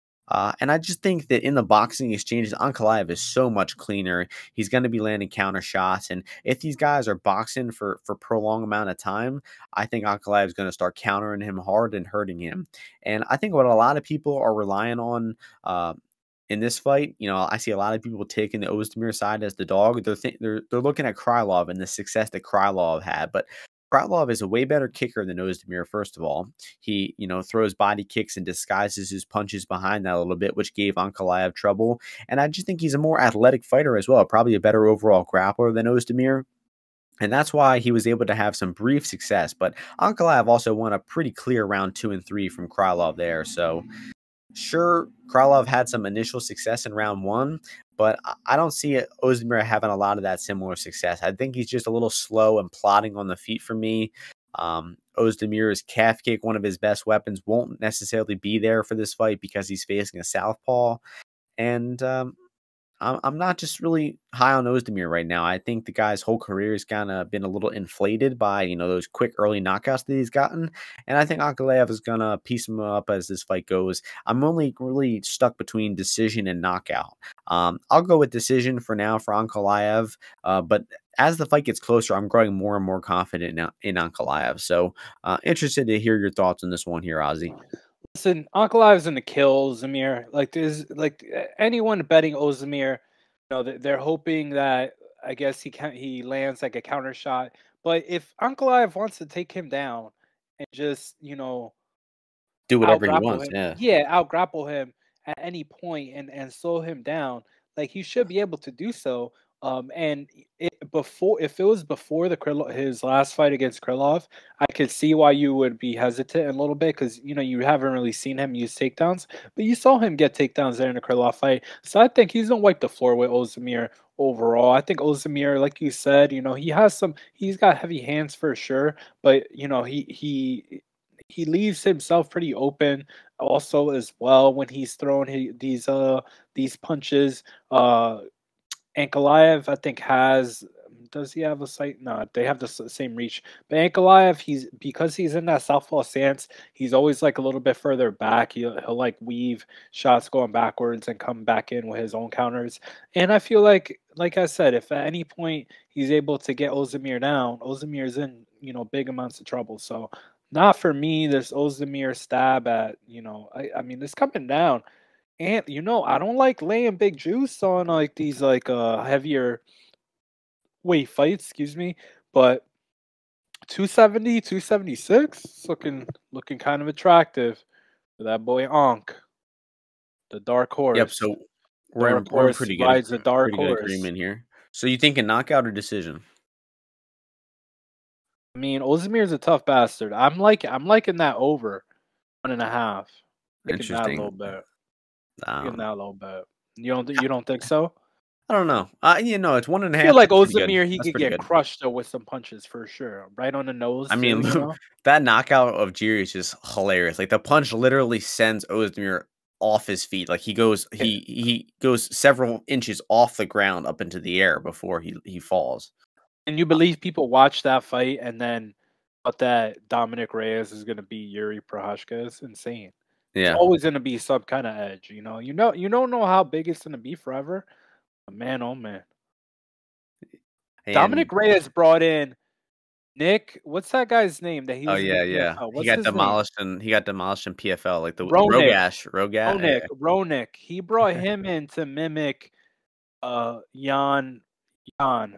And I just think that in the boxing exchanges, Ankalaev is so much cleaner. He's going to be landing counter shots. And if these guys are boxing for prolonged amount of time, I think Ankalaev is going to start countering him hard and hurting him. And I think what a lot of people are relying on in this fight, I see a lot of people taking the Oezdemir side as the dog. They're looking at Krylov and the success that Krylov had. But Krylov is a way better kicker than Oezdemir, first of all. He, throws body kicks and disguises his punches behind that a little bit, which gave Ankalaev trouble. And I just think he's a more athletic fighter as well, probably a better overall grappler than Oezdemir. And that's why he was able to have some brief success. But Ankalaev also won a pretty clear round 2 and 3 from Krylov there. So sure, Krylov had some initial success in round 1, but I don't see Oezdemir having a lot of that similar success. I think he's just a little slow and plodding on the feet for me. Ozdemir's calf kick, one of his best weapons, won't necessarily be there for this fight because he's facing a southpaw. And I'm not just really high on Oezdemir right now. I think the guy's whole career has kind of been a little inflated by, those quick early knockouts that he's gotten. And I think Ankalaev is going to piece him up as this fight goes. I'm only really stuck between decision and knockout. I'll go with decision for now for Ankalaev. But as the fight gets closer, I'm growing more and more confident in Ankalaev. So interested to hear your thoughts on this one here, Ozzy. Listen, Ankalaev's in the kill, Zamir. There's anyone betting Oezdemir, they're hoping that I guess he lands like a counter shot. But if Ankalaev wants to take him down and just do whatever he out-grapple wants, him, out-grapple him at any point and slow him down, like he should be able to do so. And if it was before his last fight against Krylov, I could see why you would be hesitant a little bit because you haven't really seen him use takedowns, but you saw him get takedowns there in the Krylov fight. So I think he's gonna wipe the floor with Oezdemir overall. I think Oezdemir, like you said, he's got heavy hands for sure, but he leaves himself pretty open also as well when he's throwing these punches. Ankalaev, I think, does he have a sight? No, they have the same reach. But Ankalaev, because he's in that southpaw stance, he's always like a little bit further back. He'll like weave shots going backwards and come back in with his own counters. And I feel like I said, if at any point he's able to get Oezdemir down, Ozdemir's in big amounts of trouble. So not for me. This Oezdemir stab at I mean it's coming down. And I don't like laying big juice on like these heavier weight fights, excuse me, but 270, 276, it's looking kind of attractive for that boy Ankh, the dark horse. Yep, so we're in pretty good, rides the dark pretty good horse. agreement here. So you think a knockout or decision? I mean, Ozdemir's a tough bastard. I'm liking that over 1.5. Interesting. That a little bit. That a little bit. You don't think so? I don't know. It's 1.5. I feel like Oezdemir, he could get crushed though with some punches for sure. Right on the nose. I mean, that knockout of Jiri is just hilarious. Like the punch literally sends Oezdemir off his feet. Like he goes several inches off the ground up into the air before he falls. And you believe people watch that fight and then thought that Dominic Reyes is going to be Yuri Prohashka is insane. It's Yeah. always going to be some kind of edge, you know. You don't know how big it's going to be forever. But man, oh man. And Dominic Reyes brought in Nick. What's that guy's name that he oh was in the yeah. PFL? He What's got his name? demolished in PFL, like the Ronik. Rogash. Yeah. Ronik. He brought him in to mimic Yan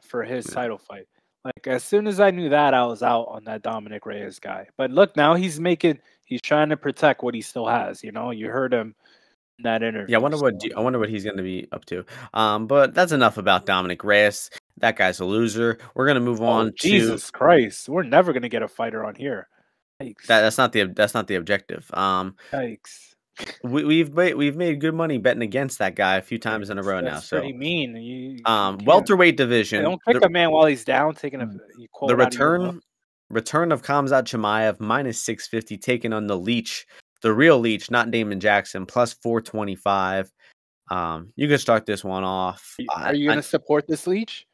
for his title fight. Like as soon as I knew that, I was out on that Dominic Reyes guy. But look, now he's trying to protect what he still has. You know, you heard him in that interview. Yeah, I wonder what he's going to be up to. But that's enough about Dominic Reyes. That guy's a loser. We're going to move on to Jesus Christ. We're never going to get a fighter on here. Yikes. that's not the objective. Yikes. We've made good money betting against that guy a few times in a row now. That's So pretty mean. You welterweight division. don't kick a man while he's down, taking the return of Gamzat-Chimaev minus 650, taking on the Leech, the real Leech, not Damon Jackson, plus 425. You can start this one off. Are you going to support this Leech?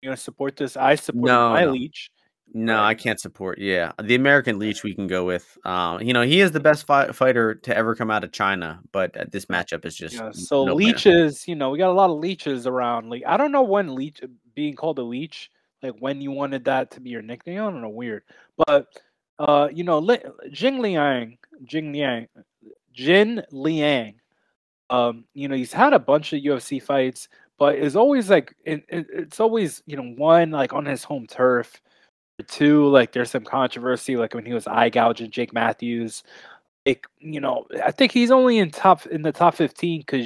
You going to support this? I support my Leech. No, right. I can't support. Yeah, the American Leech we can go with. He is the best fighter to ever come out of China, but this matchup is just so no leeches. We got a lot of leeches around. Like I don't know when leech being called a leech, like when you wanted that to be your nickname. I don't know, weird. But Jingliang, he's had a bunch of UFC fights, but it's always like it's always one like on his home turf. Two, like there's some controversy, like when he was eye gouging Jake Matthews. Like I think he's only in the top 15 because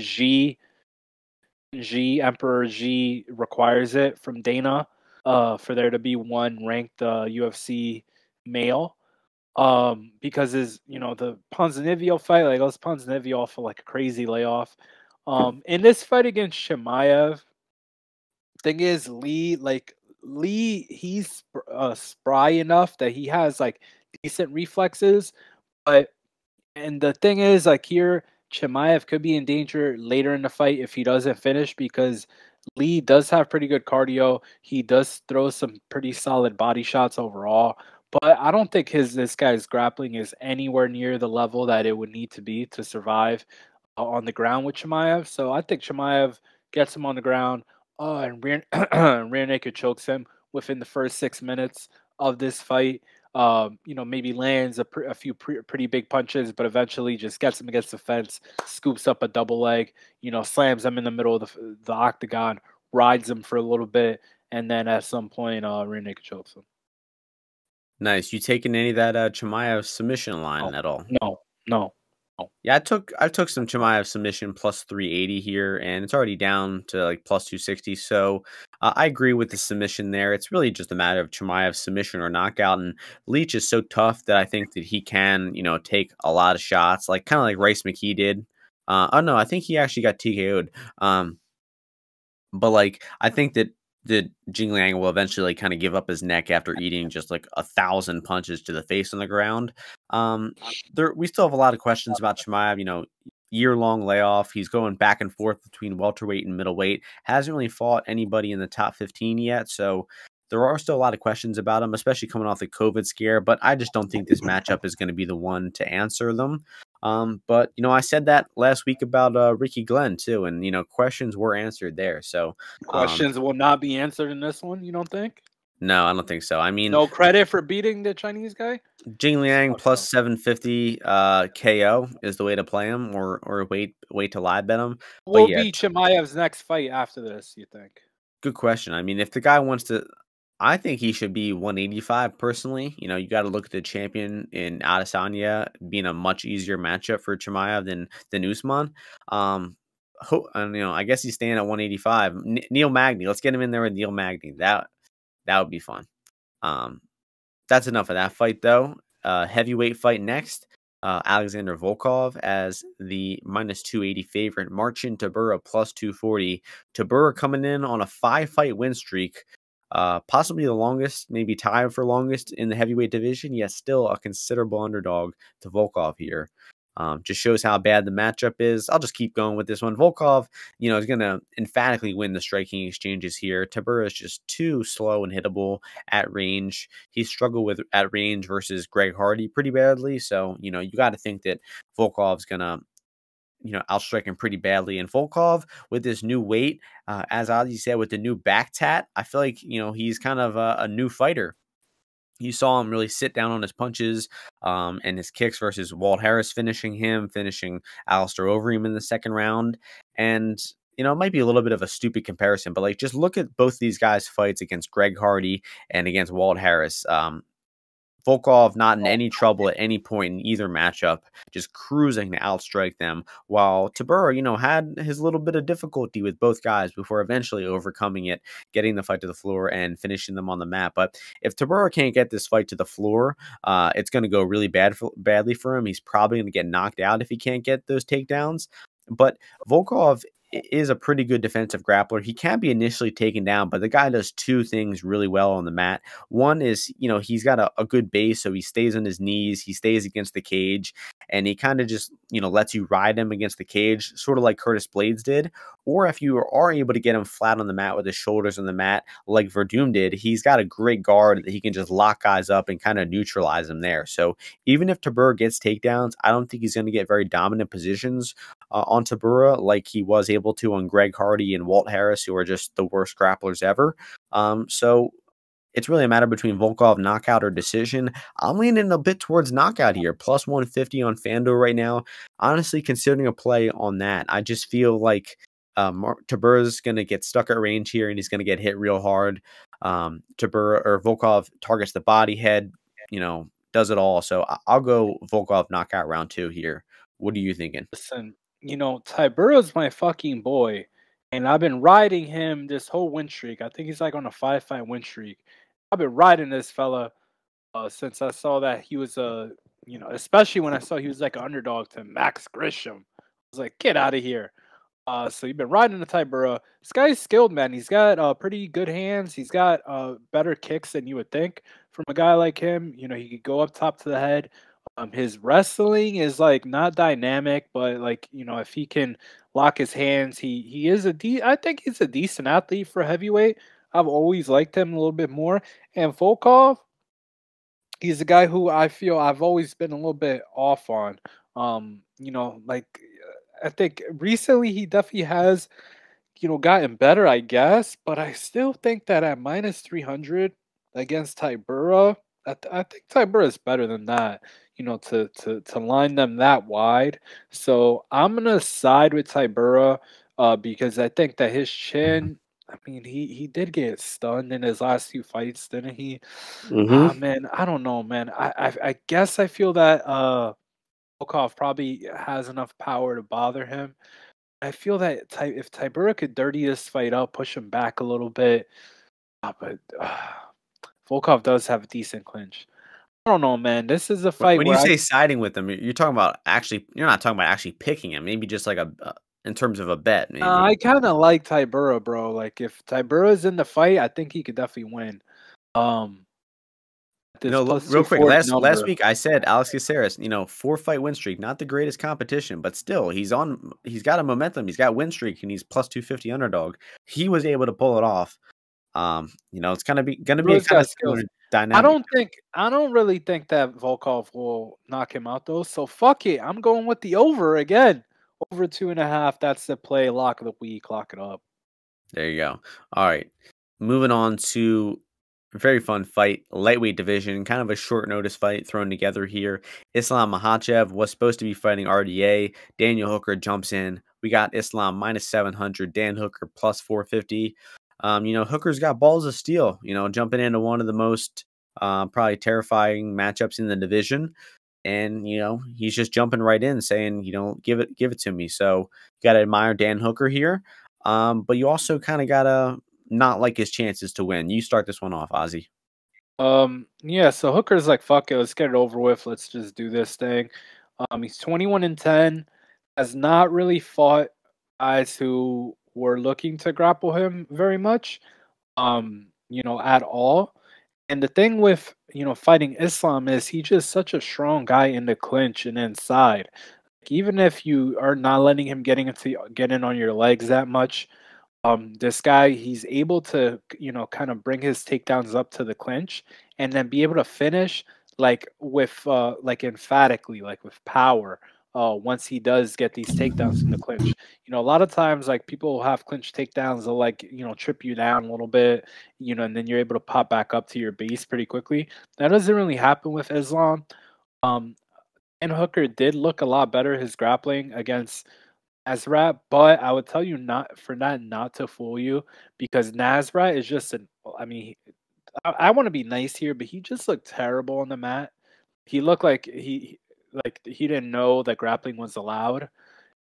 Emperor Xi requires it from Dana, for there to be one ranked UFC male. Because his the Ponzinibbio fight, like let's Ponzinibbio off for like a crazy layoff. In this fight against Chimaev, thing is Lee, he's spry enough that he has like decent reflexes, and the thing is like here Chimaev could be in danger later in the fight if he doesn't finish because Lee does have pretty good cardio. He does throw some pretty solid body shots overall, but I don't think this guy's grappling is anywhere near the level that it would need to be to survive on the ground with Chimaev. So I think Chimaev gets him on the ground. And rear naked chokes him within the first 6 minutes of this fight. Maybe lands a few pretty big punches, but eventually just gets him against the fence, scoops up a double leg, slams him in the middle of the octagon, rides him for a little bit, and then at some point, rear naked chokes him. Nice. You taking any of that Chimaev submission line at all? No. Yeah, I took some Chimaev submission plus 380 here, and it's already down to like plus 260. So I agree with the submission there. It's really just a matter of Chimaev's submission or knockout. And Leech is so tough that I think that he can, take a lot of shots, like kind of like Rice McKee did. No, I think he actually got TKO'd. But like I think that Jingliang will eventually kind of give up his neck after eating just like 1,000 punches to the face on the ground. We still have a lot of questions about Chimaev. Year-long layoff. He's going back and forth between welterweight and middleweight. Hasn't really fought anybody in the top 15 yet, so there are still a lot of questions about him, especially coming off the COVID scare. But I just don't think this matchup is going to be the one to answer them. But I said that last week about Ricky Glenn too, and questions were answered there. So questions will not be answered in this one. You don't think? No, I don't think so. I mean, no credit for beating the Chinese guy. Jingliang plus 750 KO is the way to play him, or wait to live bet him. Will be Chimaev's next fight after this? You think? Good question. I mean, if the guy wants to. I think he should be 185 personally. You got to look at the champion in Adesanya being a much easier matchup for Chimaev than Usman. And I guess he's staying at 185. Neil Magny, let's get him in there with Neil Magny. That would be fun. That's enough of that fight though. Heavyweight fight next. Alexander Volkov as the minus 280 favorite. Martian Tybura plus 240. Tybura coming in on a 5-fight win streak. Possibly the longest, maybe tied for longest in the heavyweight division, yet still a considerable underdog to Volkov here. Just shows how bad the matchup is. I'll just keep going with this one. Volkov, is going to emphatically win the striking exchanges here. Tybura is just too slow and hittable at range. He struggled with at range versus Greg Hardy pretty badly. So, you got to think that Volkov's going to outstrike him pretty badly. And Volkov, with this new weight, as Ozzy said, with the new back tat, I feel like, he's kind of a new fighter. You saw him really sit down on his punches and his kicks versus Walt Harris finishing Alistair Overeem in the second round. And, it might be a little bit of a stupid comparison, but just look at both these guys' fights against Greg Hardy and against Walt Harris. Volkov not in any trouble at any point in either matchup, just cruising to outstrike them, while Tybura, had his little bit of difficulty with both guys before eventually overcoming it, getting the fight to the floor and finishing them on the mat. But if Tybura can't get this fight to the floor, it's going to go really badly for him. He's probably going to get knocked out if he can't get those takedowns. But Volkov is a pretty good defensive grappler. He can be initially taken down, but the guy does two things really well on the mat. One is, he's got a good base, so he stays on his knees, he stays against the cage, and he kind of just, lets you ride him against the cage, sort of like Curtis Blades did. Or if you are able to get him flat on the mat with his shoulders on the mat, like Verdum did, he's got a great guard that he can just lock guys up and kind of neutralize them there. So even if Tybura gets takedowns, I don't think he's going to get very dominant positions on Tybura like he was able to on Greg Hardy and Walt Harris, who are just the worst grapplers ever. So it's really a matter between Volkov knockout or decision. I'm leaning a bit towards knockout here, plus 150 on FanDuel right now. Honestly, considering a play on that, I just feel like Tybura's going to get stuck at range here and he's going to get hit real hard. Volkov targets the body, head, does it all. So I'll go Volkov knockout round 2 here. What are you thinking? Listen, Tybura's my fucking boy, and I've been riding him this whole win streak. I think he's like on a 5-fight win streak. I've been riding this fella since I saw that he was especially when I saw he was like an underdog to Max Grisham. I was like, get out of here. So you've been riding the Tybura. This guy's skilled, man. He's got pretty good hands. He's got better kicks than you would think from a guy like him. He could go up top to the head. His wrestling is like not dynamic, but if he can lock his hands, he is I think he's a decent athlete for heavyweight. I've always liked him a little bit more. And Volkov, he's a guy who I feel I've always been a little bit off on. I think recently he definitely has, gotten better, I guess, but I still think that at minus 300 against Tybura, I think Tybura is better than that, to line them that wide. So I'm gonna side with Tybura because I think that his chin, I mean, he did get stunned in his last 2 fights, didn't he? Man, I don't know, man. I guess I feel that Volkov probably has enough power to bother him. I feel that if Tybura could dirty this fight up, push him back a little bit, but Volkov does have a decent clinch. I don't know, man. This is a fight. When you say siding with him, you're talking about you're not talking about actually picking him. Maybe just like in terms of a bet. Maybe. I kind of like Tybura, bro. Like if Tybura's in the fight, I think he could definitely win. Real quick. Last week I said Alex Caceres, 4-fight win streak, not the greatest competition, but still he's got a momentum, he's got win streak, and he's plus 250 underdog. He was able to pull it off. It's gonna be a kind of similar dynamic. I don't really think that Volkov will knock him out though. So fuck it. I'm going with the over again. Over 2.5. That's the play. Lock of the week. Lock it up. There you go. All right. Moving on to a very fun fight, lightweight division, kind of a short notice fight thrown together here. Islam Makhachev was supposed to be fighting RDA. Daniel Hooker jumps in. We got Islam minus 700, Dan Hooker plus 450. Hooker's got balls of steel, jumping into one of the most probably terrifying matchups in the division. And, he's just jumping right in saying, give it to me. So you got to admire Dan Hooker here. But you also kind of got to not like his chances to win. You start this one off, Ozzy. Yeah, so Hooker's like, fuck it, let's get it over with. Let's just do this thing. He's 21-10, has not really fought guys who were looking to grapple him very much, at all. And the thing with, fighting Islam is he's just such a strong guy in the clinch and inside even if you are not letting him get in on your legs that much, this guy, he's able to, kind of bring his takedowns up to the clinch and then be able to finish like with like emphatically, like with power. Once he does get these takedowns in the clinch, a lot of times like people have clinch takedowns, they'll like trip you down a little bit, and then you're able to pop back up to your base pretty quickly. That doesn't really happen with Islam. And Hooker did look a lot better his grappling against Nasrat, but I would tell you not to fool you, because Nasrat is just I mean, I want to be nice here, but he just looked terrible on the mat. He looked like he didn't know that grappling was allowed in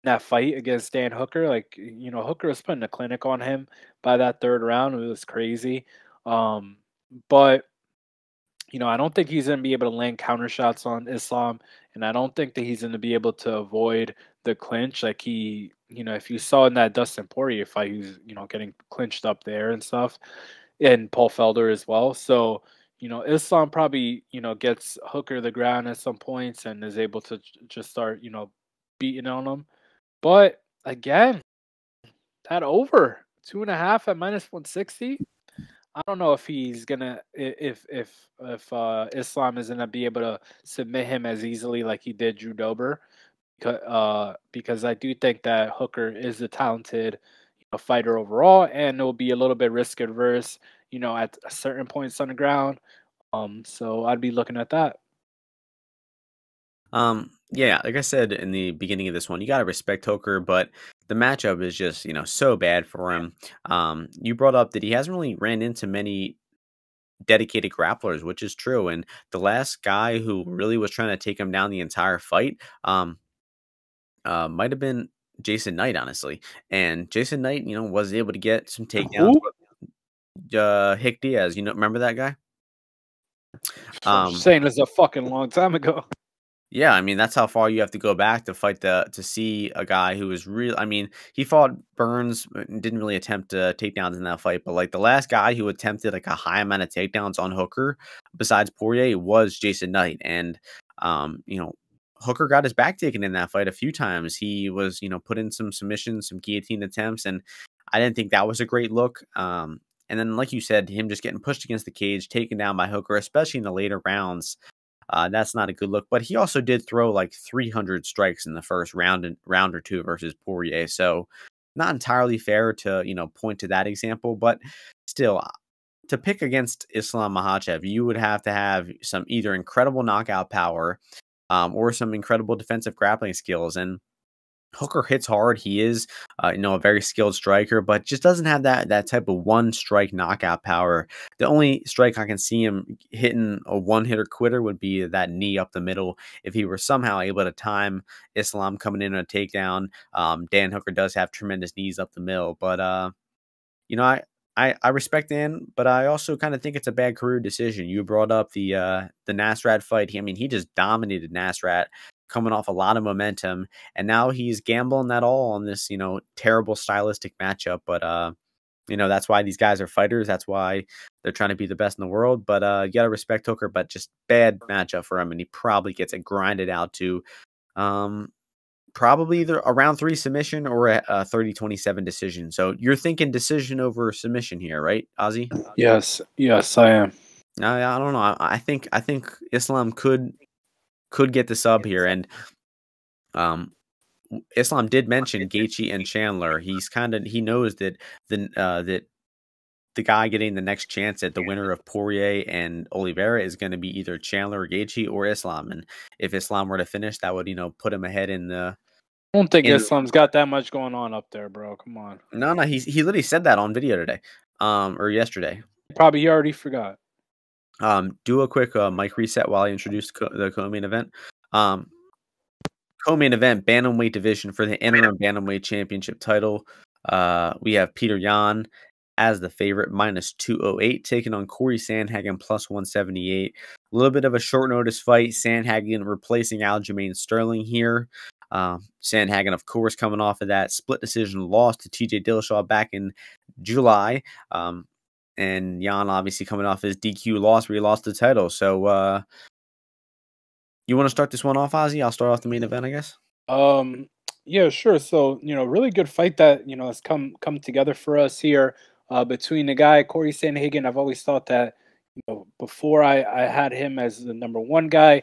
that fight against Dan Hooker. Like, Hooker was putting a clinic on him by that third round. It was crazy. But I don't think he's going to be able to land counter shots on Islam, and I don't think that he's going to be able to avoid the clinch. Like if you saw in that Dustin Poirier fight, he's getting clinched up there and stuff, and Paul Felder as well. So Islam probably gets Hooker to the ground at some points and is able to just start beating on him. But again, that over 2.5 at -160. I don't know if he's gonna if Islam is gonna be able to submit him as easily like he did Drew Dober, because I do think that Hooker is a talented fighter overall, and it will be a little bit risk adverse, at certain points on the ground. So I'd be looking at that. Yeah, like I said in the beginning of this one, you got to respect Hooker, but the matchup is just, so bad for him. You brought up that he hasn't really ran into many dedicated grapplers, which is true. And the last guy who really was trying to take him down the entire fight, might have been Jason Knight, honestly. And Jason Knight, was able to get some takedowns. Hick Diaz, remember that guy? I'm saying this a fucking long time ago. Yeah, I mean, that's how far you have to go back to fight to see a guy who was real. I mean, he fought Burns, didn't really attempt takedowns in that fight, but like the last guy who attempted like a high amount of takedowns on Hooker besides Poirier was Jason Knight. And Hooker got his back taken in that fight a few times. He was, put in some submissions, some guillotine attempts, and I didn't think that was a great look. And then, like you said, him just getting pushed against the cage, taken down by Hooker, especially in the later rounds. That's not a good look, but he also did throw like 300 strikes in the first round or two versus Poirier. So not entirely fair to, point to that example, but still to pick against Islam Makhachev, you would have to have some either incredible knockout power, or some incredible defensive grappling skills. And Hooker hits hard. He is, a very skilled striker, but just doesn't have that type of one strike knockout power. The only strike I can see him hitting a one hitter quitter would be that knee up the middle. If he were somehow able to time Islam coming in on a takedown, Dan Hooker does have tremendous knees up the middle. But I respect Dan, but I also kind of think it's a bad career decision. You brought up the Nasrat fight. He just dominated Nasrat, coming off a lot of momentum, and now he's gambling that all on this, terrible stylistic matchup. But that's why these guys are fighters. That's why they're trying to be the best in the world. But you gotta respect Hooker, but just bad matchup for him, and he probably gets it grinded out to probably either a round 3 submission or a 30-27 decision. So you're thinking decision over submission here, right, Ozzy? Yes, I am. I don't know. I think Islam could get the sub here, and Islam did mention Gaethje and Chandler. He knows that the guy getting the next chance at the winner of Poirier and Oliveira is going to be either Chandler or Gaethje or Islam. And if Islam were to finish, that would put him ahead in the. I don't think Islam's got that much going on up there, bro. Come on. No, he literally said that on video today, or yesterday. Probably he already forgot. Do a quick mic reset while I introduce the co-main event. Co-main event, bantamweight division for the interim bantamweight championship title. We have Peter Yan as the favorite, -208, taking on Corey Sandhagen, +178. A little bit of a short notice fight. Sandhagen replacing Aljamain Sterling here. Sandhagen, of course, coming off of that split decision loss to TJ Dillashaw back in July. And Yan obviously coming off his DQ loss where he lost the title. So you want to start this one off, Ozzy? I'll start off the main event, I guess. Yeah, sure. So, really good fight that, has come together for us here between the guy, Corey Sandhagen. I've always thought that, before I had him as the number one guy,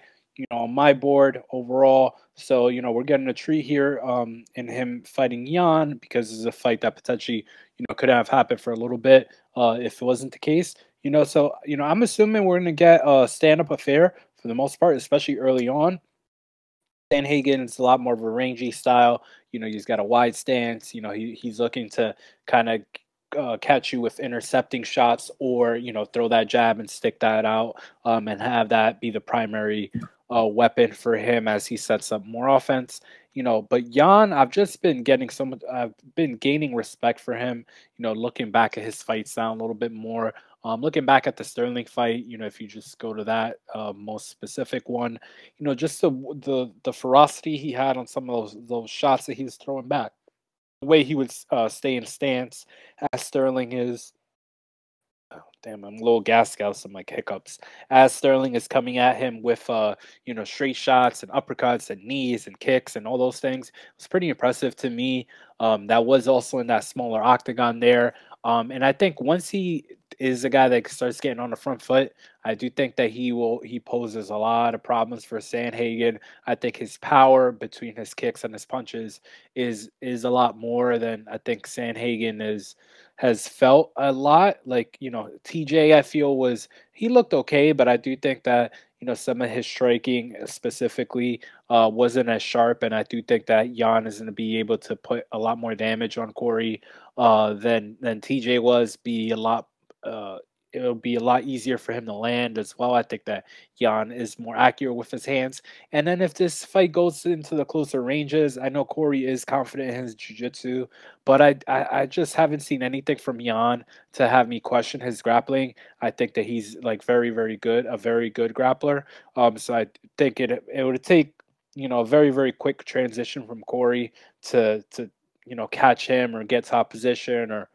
on my board overall. So, we're getting a treat here in him fighting Yan because this is a fight that potentially, could have happened for a little bit if it wasn't the case. So, I'm assuming we're going to get a stand-up affair for the most part, especially early on. Sandhagen is a lot more of a rangy style. He's got a wide stance. He's looking to kind of catch you with intercepting shots or, throw that jab and stick that out and have that be the primary weapon for him as he sets up more offense. But Jan, I've been gaining respect for him, looking back at his fight sound a little bit more. Looking back at the Sterling fight, if you just go to that most specific one, just the ferocity he had on some of those shots that he was throwing back, the way he would stay in stance as Sterling is. Oh, damn, I'm a little gassed out some like hiccups. As Sterling is coming at him with straight shots and uppercuts and knees and kicks and all those things. It was pretty impressive to me. That was also in that smaller octagon there. And I think once he is a guy that starts getting on the front foot, I do think that he poses a lot of problems for Sandhagen. I think his power between his kicks and his punches is a lot more than I think Sandhagen has felt a lot. Like, TJ, I feel he looked okay, but I do think that, some of his striking specifically wasn't as sharp. And I do think that Jan is going to be able to put a lot more damage on Corey than TJ was, it'll be a lot easier for him to land as well. I think that Jan is more accurate with his hands. And then if this fight goes into the closer ranges, I know Corey is confident in his jiu-jitsu, but I just haven't seen anything from Jan to have me question his grappling. I think that he's like very, very good, a very good grappler. So I think it would take, a very, very quick transition from Corey to catch him or get top position or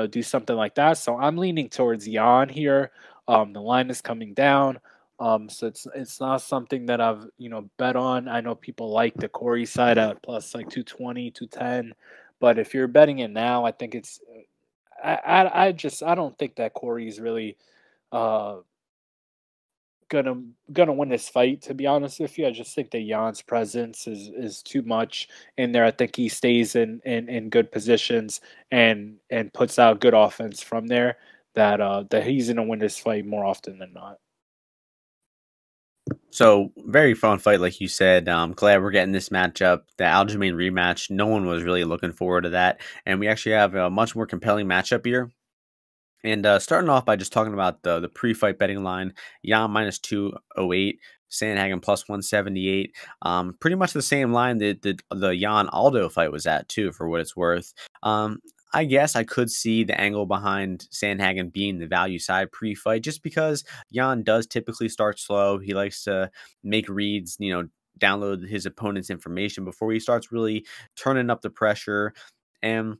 do something like that. So I'm leaning towards Yan here. The line is coming down. So it's not something that I've, bet on. I know people like the Corey side at plus like 220, 210. But if you're betting it now, I think it's I don't think that Corey is really uh gonna win this fight, to be honest with you. I just think that Jan's presence is too much in there. I think he stays in good positions and puts out good offense from there, that he's gonna win this fight more often than not. So very fun fight, like you said. Glad we're getting this matchup, the Aljamain rematch. No one was really looking forward to that, and we actually have a much more compelling matchup here. And starting off by just talking about the pre-fight betting line, Yan minus 208, Sandhagen plus 178. Pretty much the same line that the Yan Aldo fight was at too, for what it's worth. I guess I could see the angle behind Sandhagen being the value side pre-fight, just because Yan does typically start slow. He likes to make reads, download his opponent's information before he starts really turning up the pressure. And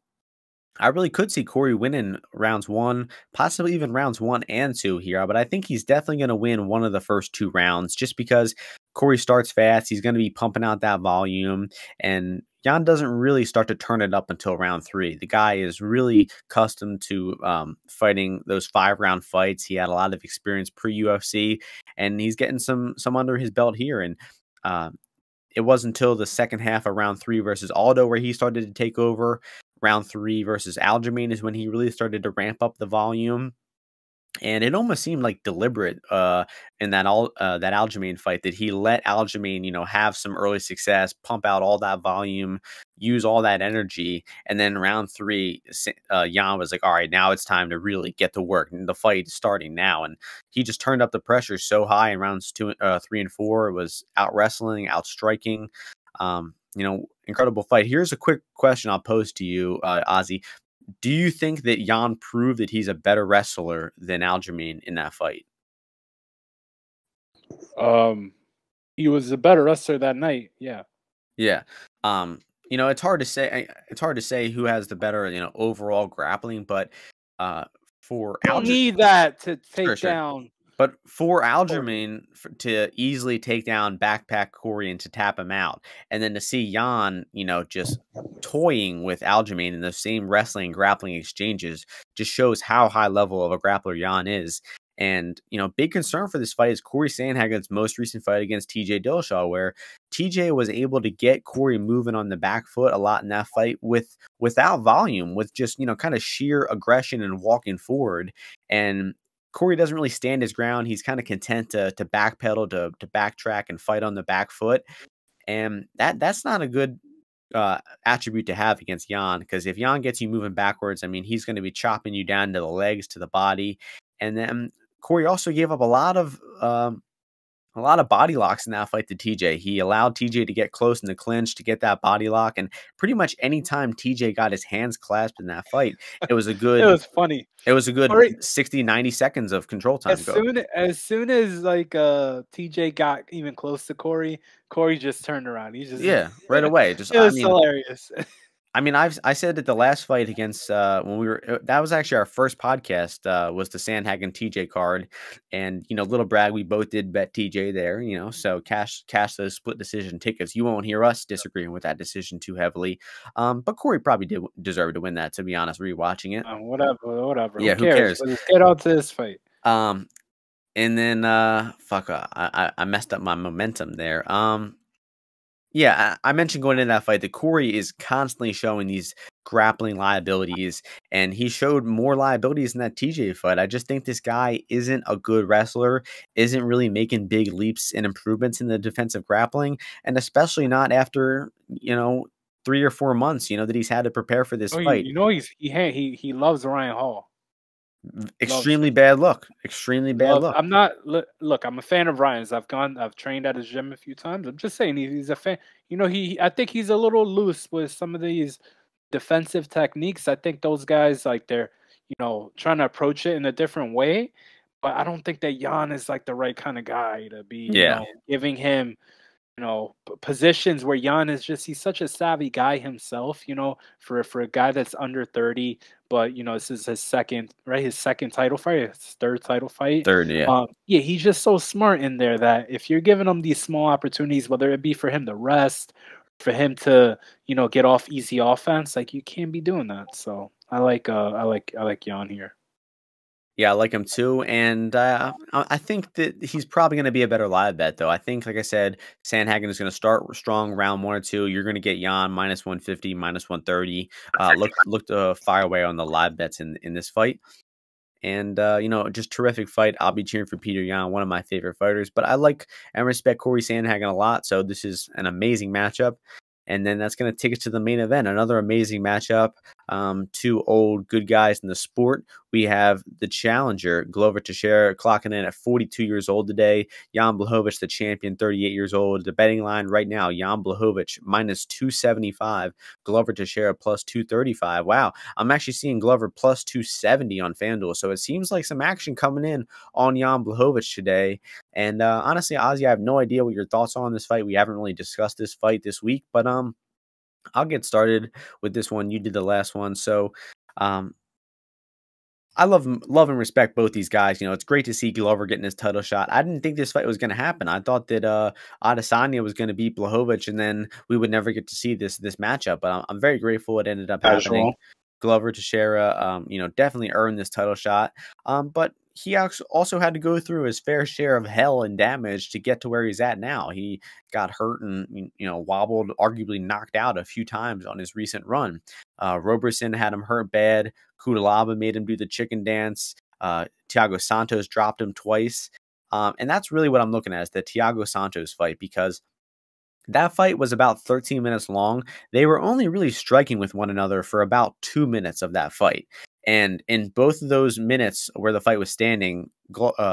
I really could see Corey winning rounds 1, possibly even rounds 1 and 2 here, but I think he's definitely going to win one of the first 2 rounds just because Corey starts fast. He's going to be pumping out that volume, and Yan doesn't really start to turn it up until round 3. The guy is really accustomed to fighting those 5-round fights. He had a lot of experience pre-UFC, and he's getting some under his belt here. And it wasn't until the second half of round 3 versus Aldo where he started to take over. Round 3 versus Aljamain is when he really started to ramp up the volume. And it almost seemed like deliberate in that Aljamain fight that he let Aljamain, have some early success, pump out all that volume, use all that energy, and then round 3, Yan was like, "All right, now it's time to really get to work, and the fight is starting now." And he just turned up the pressure so high in rounds 3 and 4. It was out wrestling, out striking. Incredible fight. Here's a quick question I'll pose to you, Ozzy. Do you think that Yan proved that he's a better wrestler than Aljamain in that fight? He was a better wrestler that night. Yeah. Yeah. It's hard to say. It's hard to say who has the better, overall grappling. But for Don't need that to take sure. down. But for Aljamain to easily take down backpack Corey and to tap him out, and then to see Yan, just toying with Aljamain in the same wrestling and grappling exchanges, just shows how high level of a grappler Yan is. And, big concern for this fight is Corey Sandhagen's most recent fight against TJ Dillashaw, where TJ was able to get Corey moving on the back foot a lot in that fight without volume, with just, kind of sheer aggression and walking forward. And Corey doesn't really stand his ground. He's kind of content to backpedal, to backtrack and fight on the back foot. And that's not a good attribute to have against Yan, because if Yan gets you moving backwards, I mean, he's going to be chopping you down to the legs, to the body. And then Corey also gave up a lot of body locks in that fight to TJ. He allowed TJ to get close in the clinch to get that body lock, and pretty much anytime TJ got his hands clasped in that fight, it was a good. It was funny. It was a good Corey, 60, 90 seconds of control time. As soon as like TJ got even close to Corey just turned around. He just right away. It was hilarious. I mean, I said that the last fight against that was actually our first podcast, was the Sandhagen TJ card, and little brag, we both did bet TJ there, so cash those split decision tickets. You won't hear us disagreeing with that decision too heavily, but Corey probably did deserve to win that, to be honest. Rewatching it, whatever. Yeah, who cares? Let's get on to this fight. And then I messed up my momentum there. Yeah, I mentioned going into that fight that Corey is constantly showing these grappling liabilities, and he showed more liabilities in that TJ fight. I just think this guy isn't a good wrestler, isn't really making big leaps and improvements in the defensive grappling, and especially not after, 3 or 4 months, that he's had to prepare for this fight. He loves Ryan Hall. Extremely bad look. I'm not look. I'm a fan of Ryan's. I've trained at his gym a few times. I'm just saying he's a fan. I think he's a little loose with some of these defensive techniques. I think those guys, like, they're trying to approach it in a different way. But I don't think that Yan is like the right kind of guy to be giving him positions where Yan is he's such a savvy guy himself, for a guy that's under 30, but this is his second title fight, his third title fight. He's just so smart in there that if you're giving him these small opportunities, whether it be for him to rest, for him to, get off easy offense, like, you can't be doing that. So I like Yan here. Yeah, I like him too, and I think that he's probably going to be a better live bet, though. I think, like I said, Sandhagen is going to start strong round 1 or 2. You're going to get Yan minus 150, minus 130. Look to fire away on the live bets in this fight. And, just terrific fight. I'll be cheering for Peter Yan, one of my favorite fighters. But I like and respect Corey Sandhagen a lot, so this is an amazing matchup. And then that's going to take us to the main event. Another amazing matchup. Two old good guys in the sport. We have the challenger, Glover Teixeira, clocking in at 42 years old today. Jan Blachowicz, the champion, 38 years old. The betting line right now, Jan Blachowicz minus 275, Glover Teixeira plus 235. Wow, I'm actually seeing Glover plus 270 on FanDuel. So it seems like some action coming in on Jan Blachowicz today. And honestly, Ozzy, I have no idea what your thoughts are on this fight. We haven't really discussed this fight this week, but I'll get started with this one. You did the last one. So I love and respect both these guys. It's great to see Glover getting his title shot. I didn't think this fight was going to happen. I thought that Adesanya was going to beat Blachowicz, and then we would never get to see this matchup. But I'm very grateful it ended up happening. Glover Teixeira, definitely earned this title shot. But he also had to go through his fair share of hell and damage to get to where he's at now. He got hurt and, wobbled, arguably knocked out a few times on his recent run. Roberson had him hurt bad. Kudalaba made him do the chicken dance. Thiago Santos dropped him twice. And that's really what I'm looking at, is the Thiago Santos fight, because that fight was about 13 minutes long. They were only really striking with one another for about 2 minutes of that fight. And in both of those minutes where the fight was standing,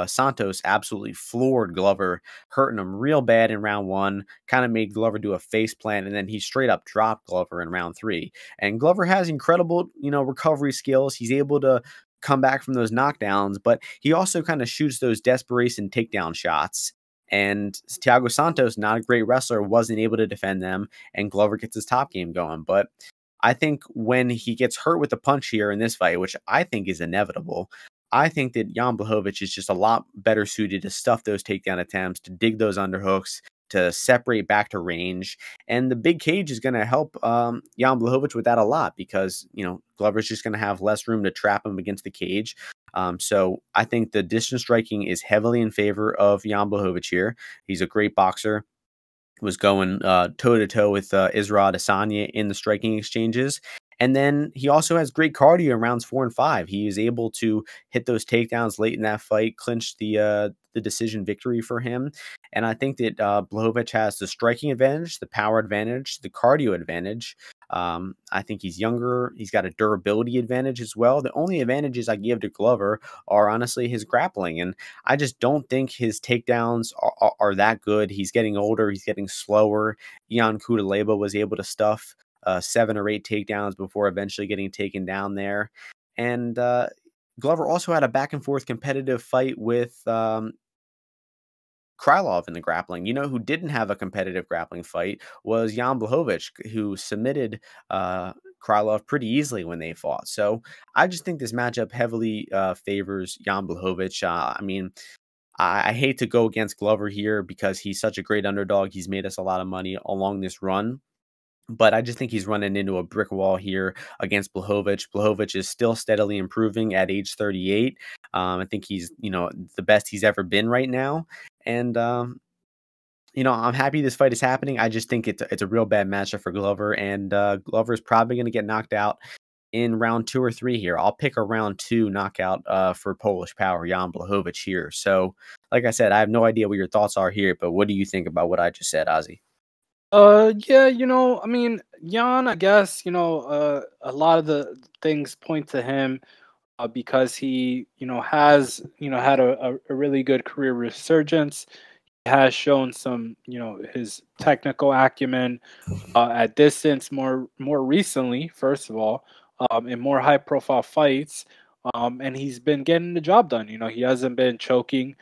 Santos absolutely floored Glover, hurting him real bad in round 1, kind of made Glover do a face plant, and then he straight up dropped Glover in round 3. And Glover has incredible, recovery skills. He's able to come back from those knockdowns, but he also kind of shoots those desperation takedown shots. And Thiago Santos, not a great wrestler, wasn't able to defend them, and Glover gets his top game going. But I think when he gets hurt with the punch here in this fight, which I think is inevitable, I think that Jan Blachowicz is just a lot better suited to stuff those takedown attempts, to dig those underhooks, to separate back to range. And the big cage is going to help Jan Blachowicz with that a lot because, Glover's just going to have less room to trap him against the cage. So I think the distance striking is heavily in favor of Jan Blachowicz here. He's a great boxer. Was going toe-to-toe with Israel Adesanya in the striking exchanges. And then he also has great cardio in rounds 4 and 5. He is able to hit those takedowns late in that fight, clinch the decision victory for him. And I think that Blachowicz has the striking advantage, the power advantage, the cardio advantage. I think he's younger. He's got a durability advantage as well. The only advantages I give to Glover are honestly his grappling. And I just don't think his takedowns are that good. He's getting older. He's getting slower. Ion Cutelaba was able to stuff 7 or 8 takedowns before eventually getting taken down there. And Glover also had a back and forth competitive fight with Krylov in the grappling. Who didn't have a competitive grappling fight was Jan Blachowicz, who submitted Krylov pretty easily when they fought. So I just think this matchup heavily favors Jan Blachowicz. I hate to go against Glover here because he's such a great underdog. He's made us a lot of money along this run. But I just think he's running into a brick wall here against Blachowicz. Blachowicz is still steadily improving at age 38. I think he's, the best he's ever been right now. And, I'm happy this fight is happening. I just think it's a real bad matchup for Glover. And Glover is probably going to get knocked out in round 2 or 3 here. I'll pick a round 2 knockout for Polish Power, Jan Blachowicz here. So, like I said, I have no idea what your thoughts are here. But what do you think about what I just said, Ozzy? Yeah, Jan, I guess, a lot of the things point to him because he, has, had a really good career resurgence. He has shown some, his technical acumen at distance more recently, first of all, in more high profile fights. And he's been getting the job done. He hasn't been choking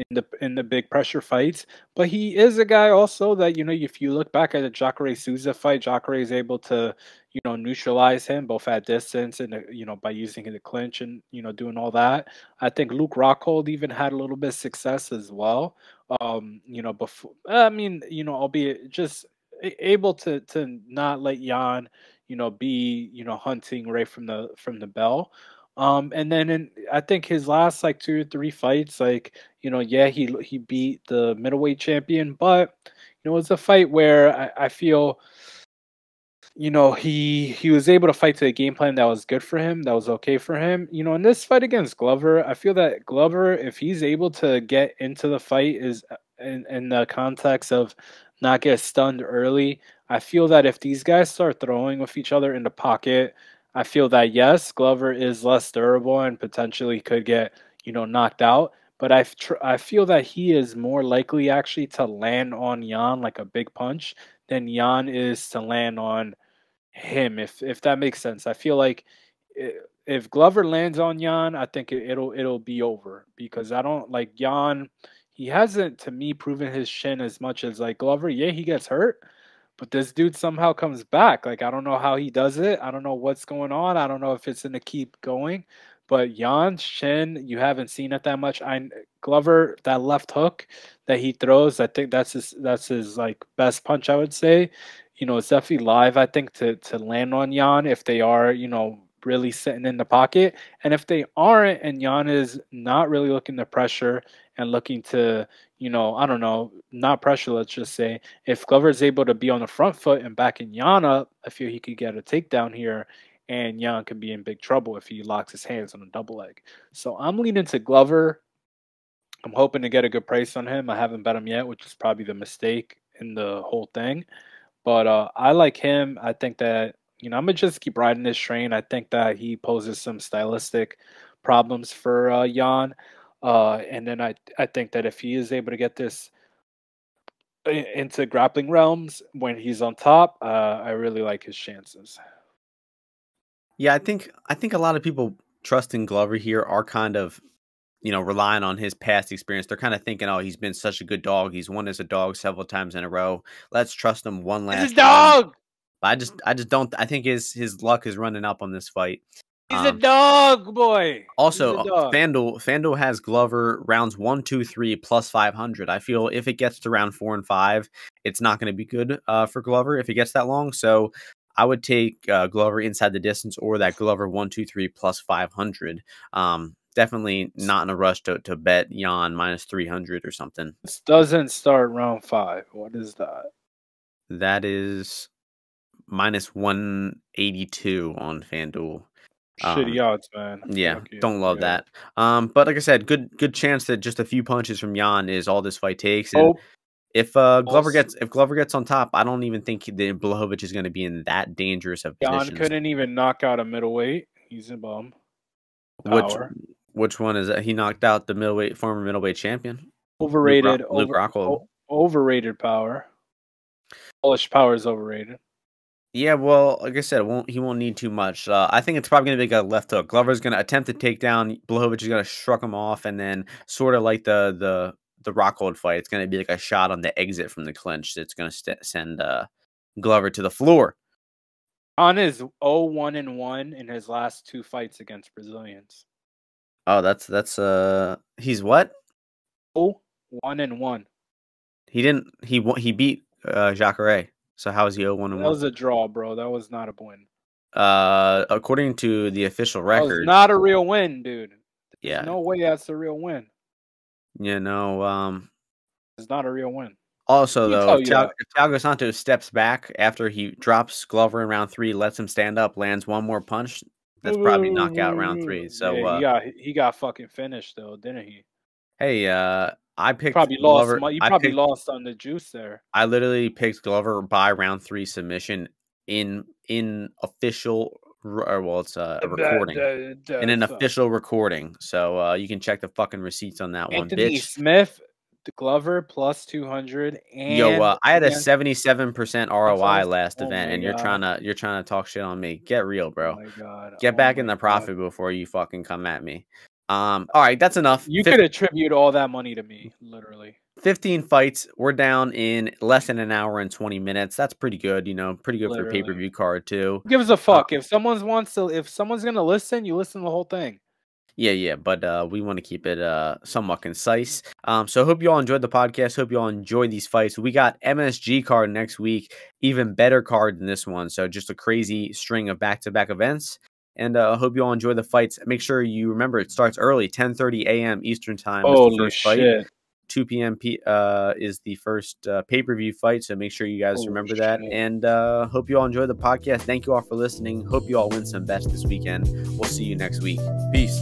in the big pressure fights, but he is a guy also that if you look back at the Jacare Souza fight, Jacare is able to neutralize him both at distance and by using the clinch and doing all that. I think Luke Rockhold even had a little bit of success as well. Before albeit just able to not let Jan be hunting right from the bell. And then I think his last 2 or 3 fights, he beat the middleweight champion, but it was a fight where I feel he was able to fight to a game plan that was good for him, that was okay for him. In this fight against Glover, I feel that Glover, if he's able to get into the fight, is in the context of not get stunned early. I feel that if these guys start throwing with each other in the pocket, I feel that, yes, Glover is less durable and potentially could get, knocked out. But I feel that he is more likely actually to land on Jan like a big punch than Jan is to land on him, if that makes sense. I feel like if Glover lands on Jan, I think it'll be over because I don't like Jan. He hasn't, to me, proven his shin as much as Glover. Yeah, he gets hurt, but this dude somehow comes back. I don't know how he does it. I don't know what's going on. I don't know if it's going to keep going. But Jan's shin, you haven't seen it that much. Glover, that left hook that he throws, I think that's his best punch, I would say. It's definitely live, I think, to land on Jan if they are, really sitting in the pocket. And if they aren't and Jan is not really looking to pressure and looking to, I don't know, not pressure, let's just say, if Glover is able to be on the front foot and backing Jan up, I feel he could get a takedown here and Jan could be in big trouble if he locks his hands on a double leg. So I'm leaning to Glover. I'm hoping to get a good price on him. I haven't bet him yet, which is probably the mistake in the whole thing. But I like him. I think that, I'm going to just keep riding this train. I think that he poses some stylistic problems for Jan. And then I think that if he is able to get this into grappling realms when he's on top, I really like his chances. Yeah, I think a lot of people trusting Glover here are kind of, relying on his past experience. They're kind of thinking, oh, he's been such a good dog. He's won as a dog several times in a row. Let's trust him one last time. Dog. I just don't. I think his luck is running up on this fight. He's a dog, boy. Also, FanDuel has Glover rounds 1, 2, 3 plus 500. I feel if it gets to round 4 and 5, it's not going to be good for Glover if it gets that long. So I would take Glover inside the distance or that Glover 1, 2, 3 plus 500. Definitely not in a rush to bet Yan minus 300 or something. This doesn't start round 5. What is that? That is minus 182 on FanDuel. Shitty odds, man. Yeah, don't love that. But like I said, good chance that just a few punches from Yan is all this fight takes. And if Glover gets on top, I don't even think that Blachowicz is going to be in that dangerous of positions. Yan couldn't even knock out a middleweight. He's a bum. Which one is that? He knocked out the former middleweight champion. Overrated. Luke Rockhold. Overrated power. Polish power is overrated. Yeah, well, like I said, he won't need too much. I think it's probably going to be like a left hook. Glover's going to attempt to take down. Blachowicz is going to shrug him off, and then sort of like the Rockhold fight, it's going to be like a shot on the exit from the clinch that's going to send Glover to the floor. On his 0-1-1 in his last 2 fights against Brazilians. Oh, that's he's what? 0-1-1. He beat Jacare. So how is he 0-1-1? That was a draw, bro. That was not a win. According to the official record, that was not a real win, dude. Yeah, no way that's a real win. You know, it's not a real win. Also, though, if Thiago Santos steps back after he drops Glover in round 3, lets him stand up, lands one more punch, that's probably knockout round 3. So yeah, he got fucking finished though, didn't he? Hey, I picked probably Glover. Lost. You probably lost on the juice there. I literally picked Glover by round 3 submission in official, or well, it's a recording in an official recording. So you can check the fucking receipts on that Anthony one, bitch. Smith, the Glover plus 200. And yo, I had a 77% ROI last event, and you're trying to talk shit on me. Get real, bro. Oh my God. Get back in the profit before you fucking come at me. All right, that's enough. You could attribute all that money to me, literally. 15 fights. We're down in less than an hour and 20 minutes. That's pretty good, pretty good for a pay-per-view card too. Who gives a fuck? If someone's gonna listen, you listen to the whole thing. Yeah, but we want to keep it somewhat concise. So I hope you all enjoyed the podcast. Hope you all enjoyed these fights. We got MSG card next week, even better card than this one. So just a crazy string of back-to-back events. And I hope you all enjoy the fights. Make sure you remember it starts early, 10:30 a.m. Eastern time. Holy first shit. Fight. 2 p.m. is the first pay-per-view fight, so make sure you guys remember that. And hope you all enjoy the podcast. Thank you all for listening. Hope you all win some bets this weekend. We'll see you next week. Peace.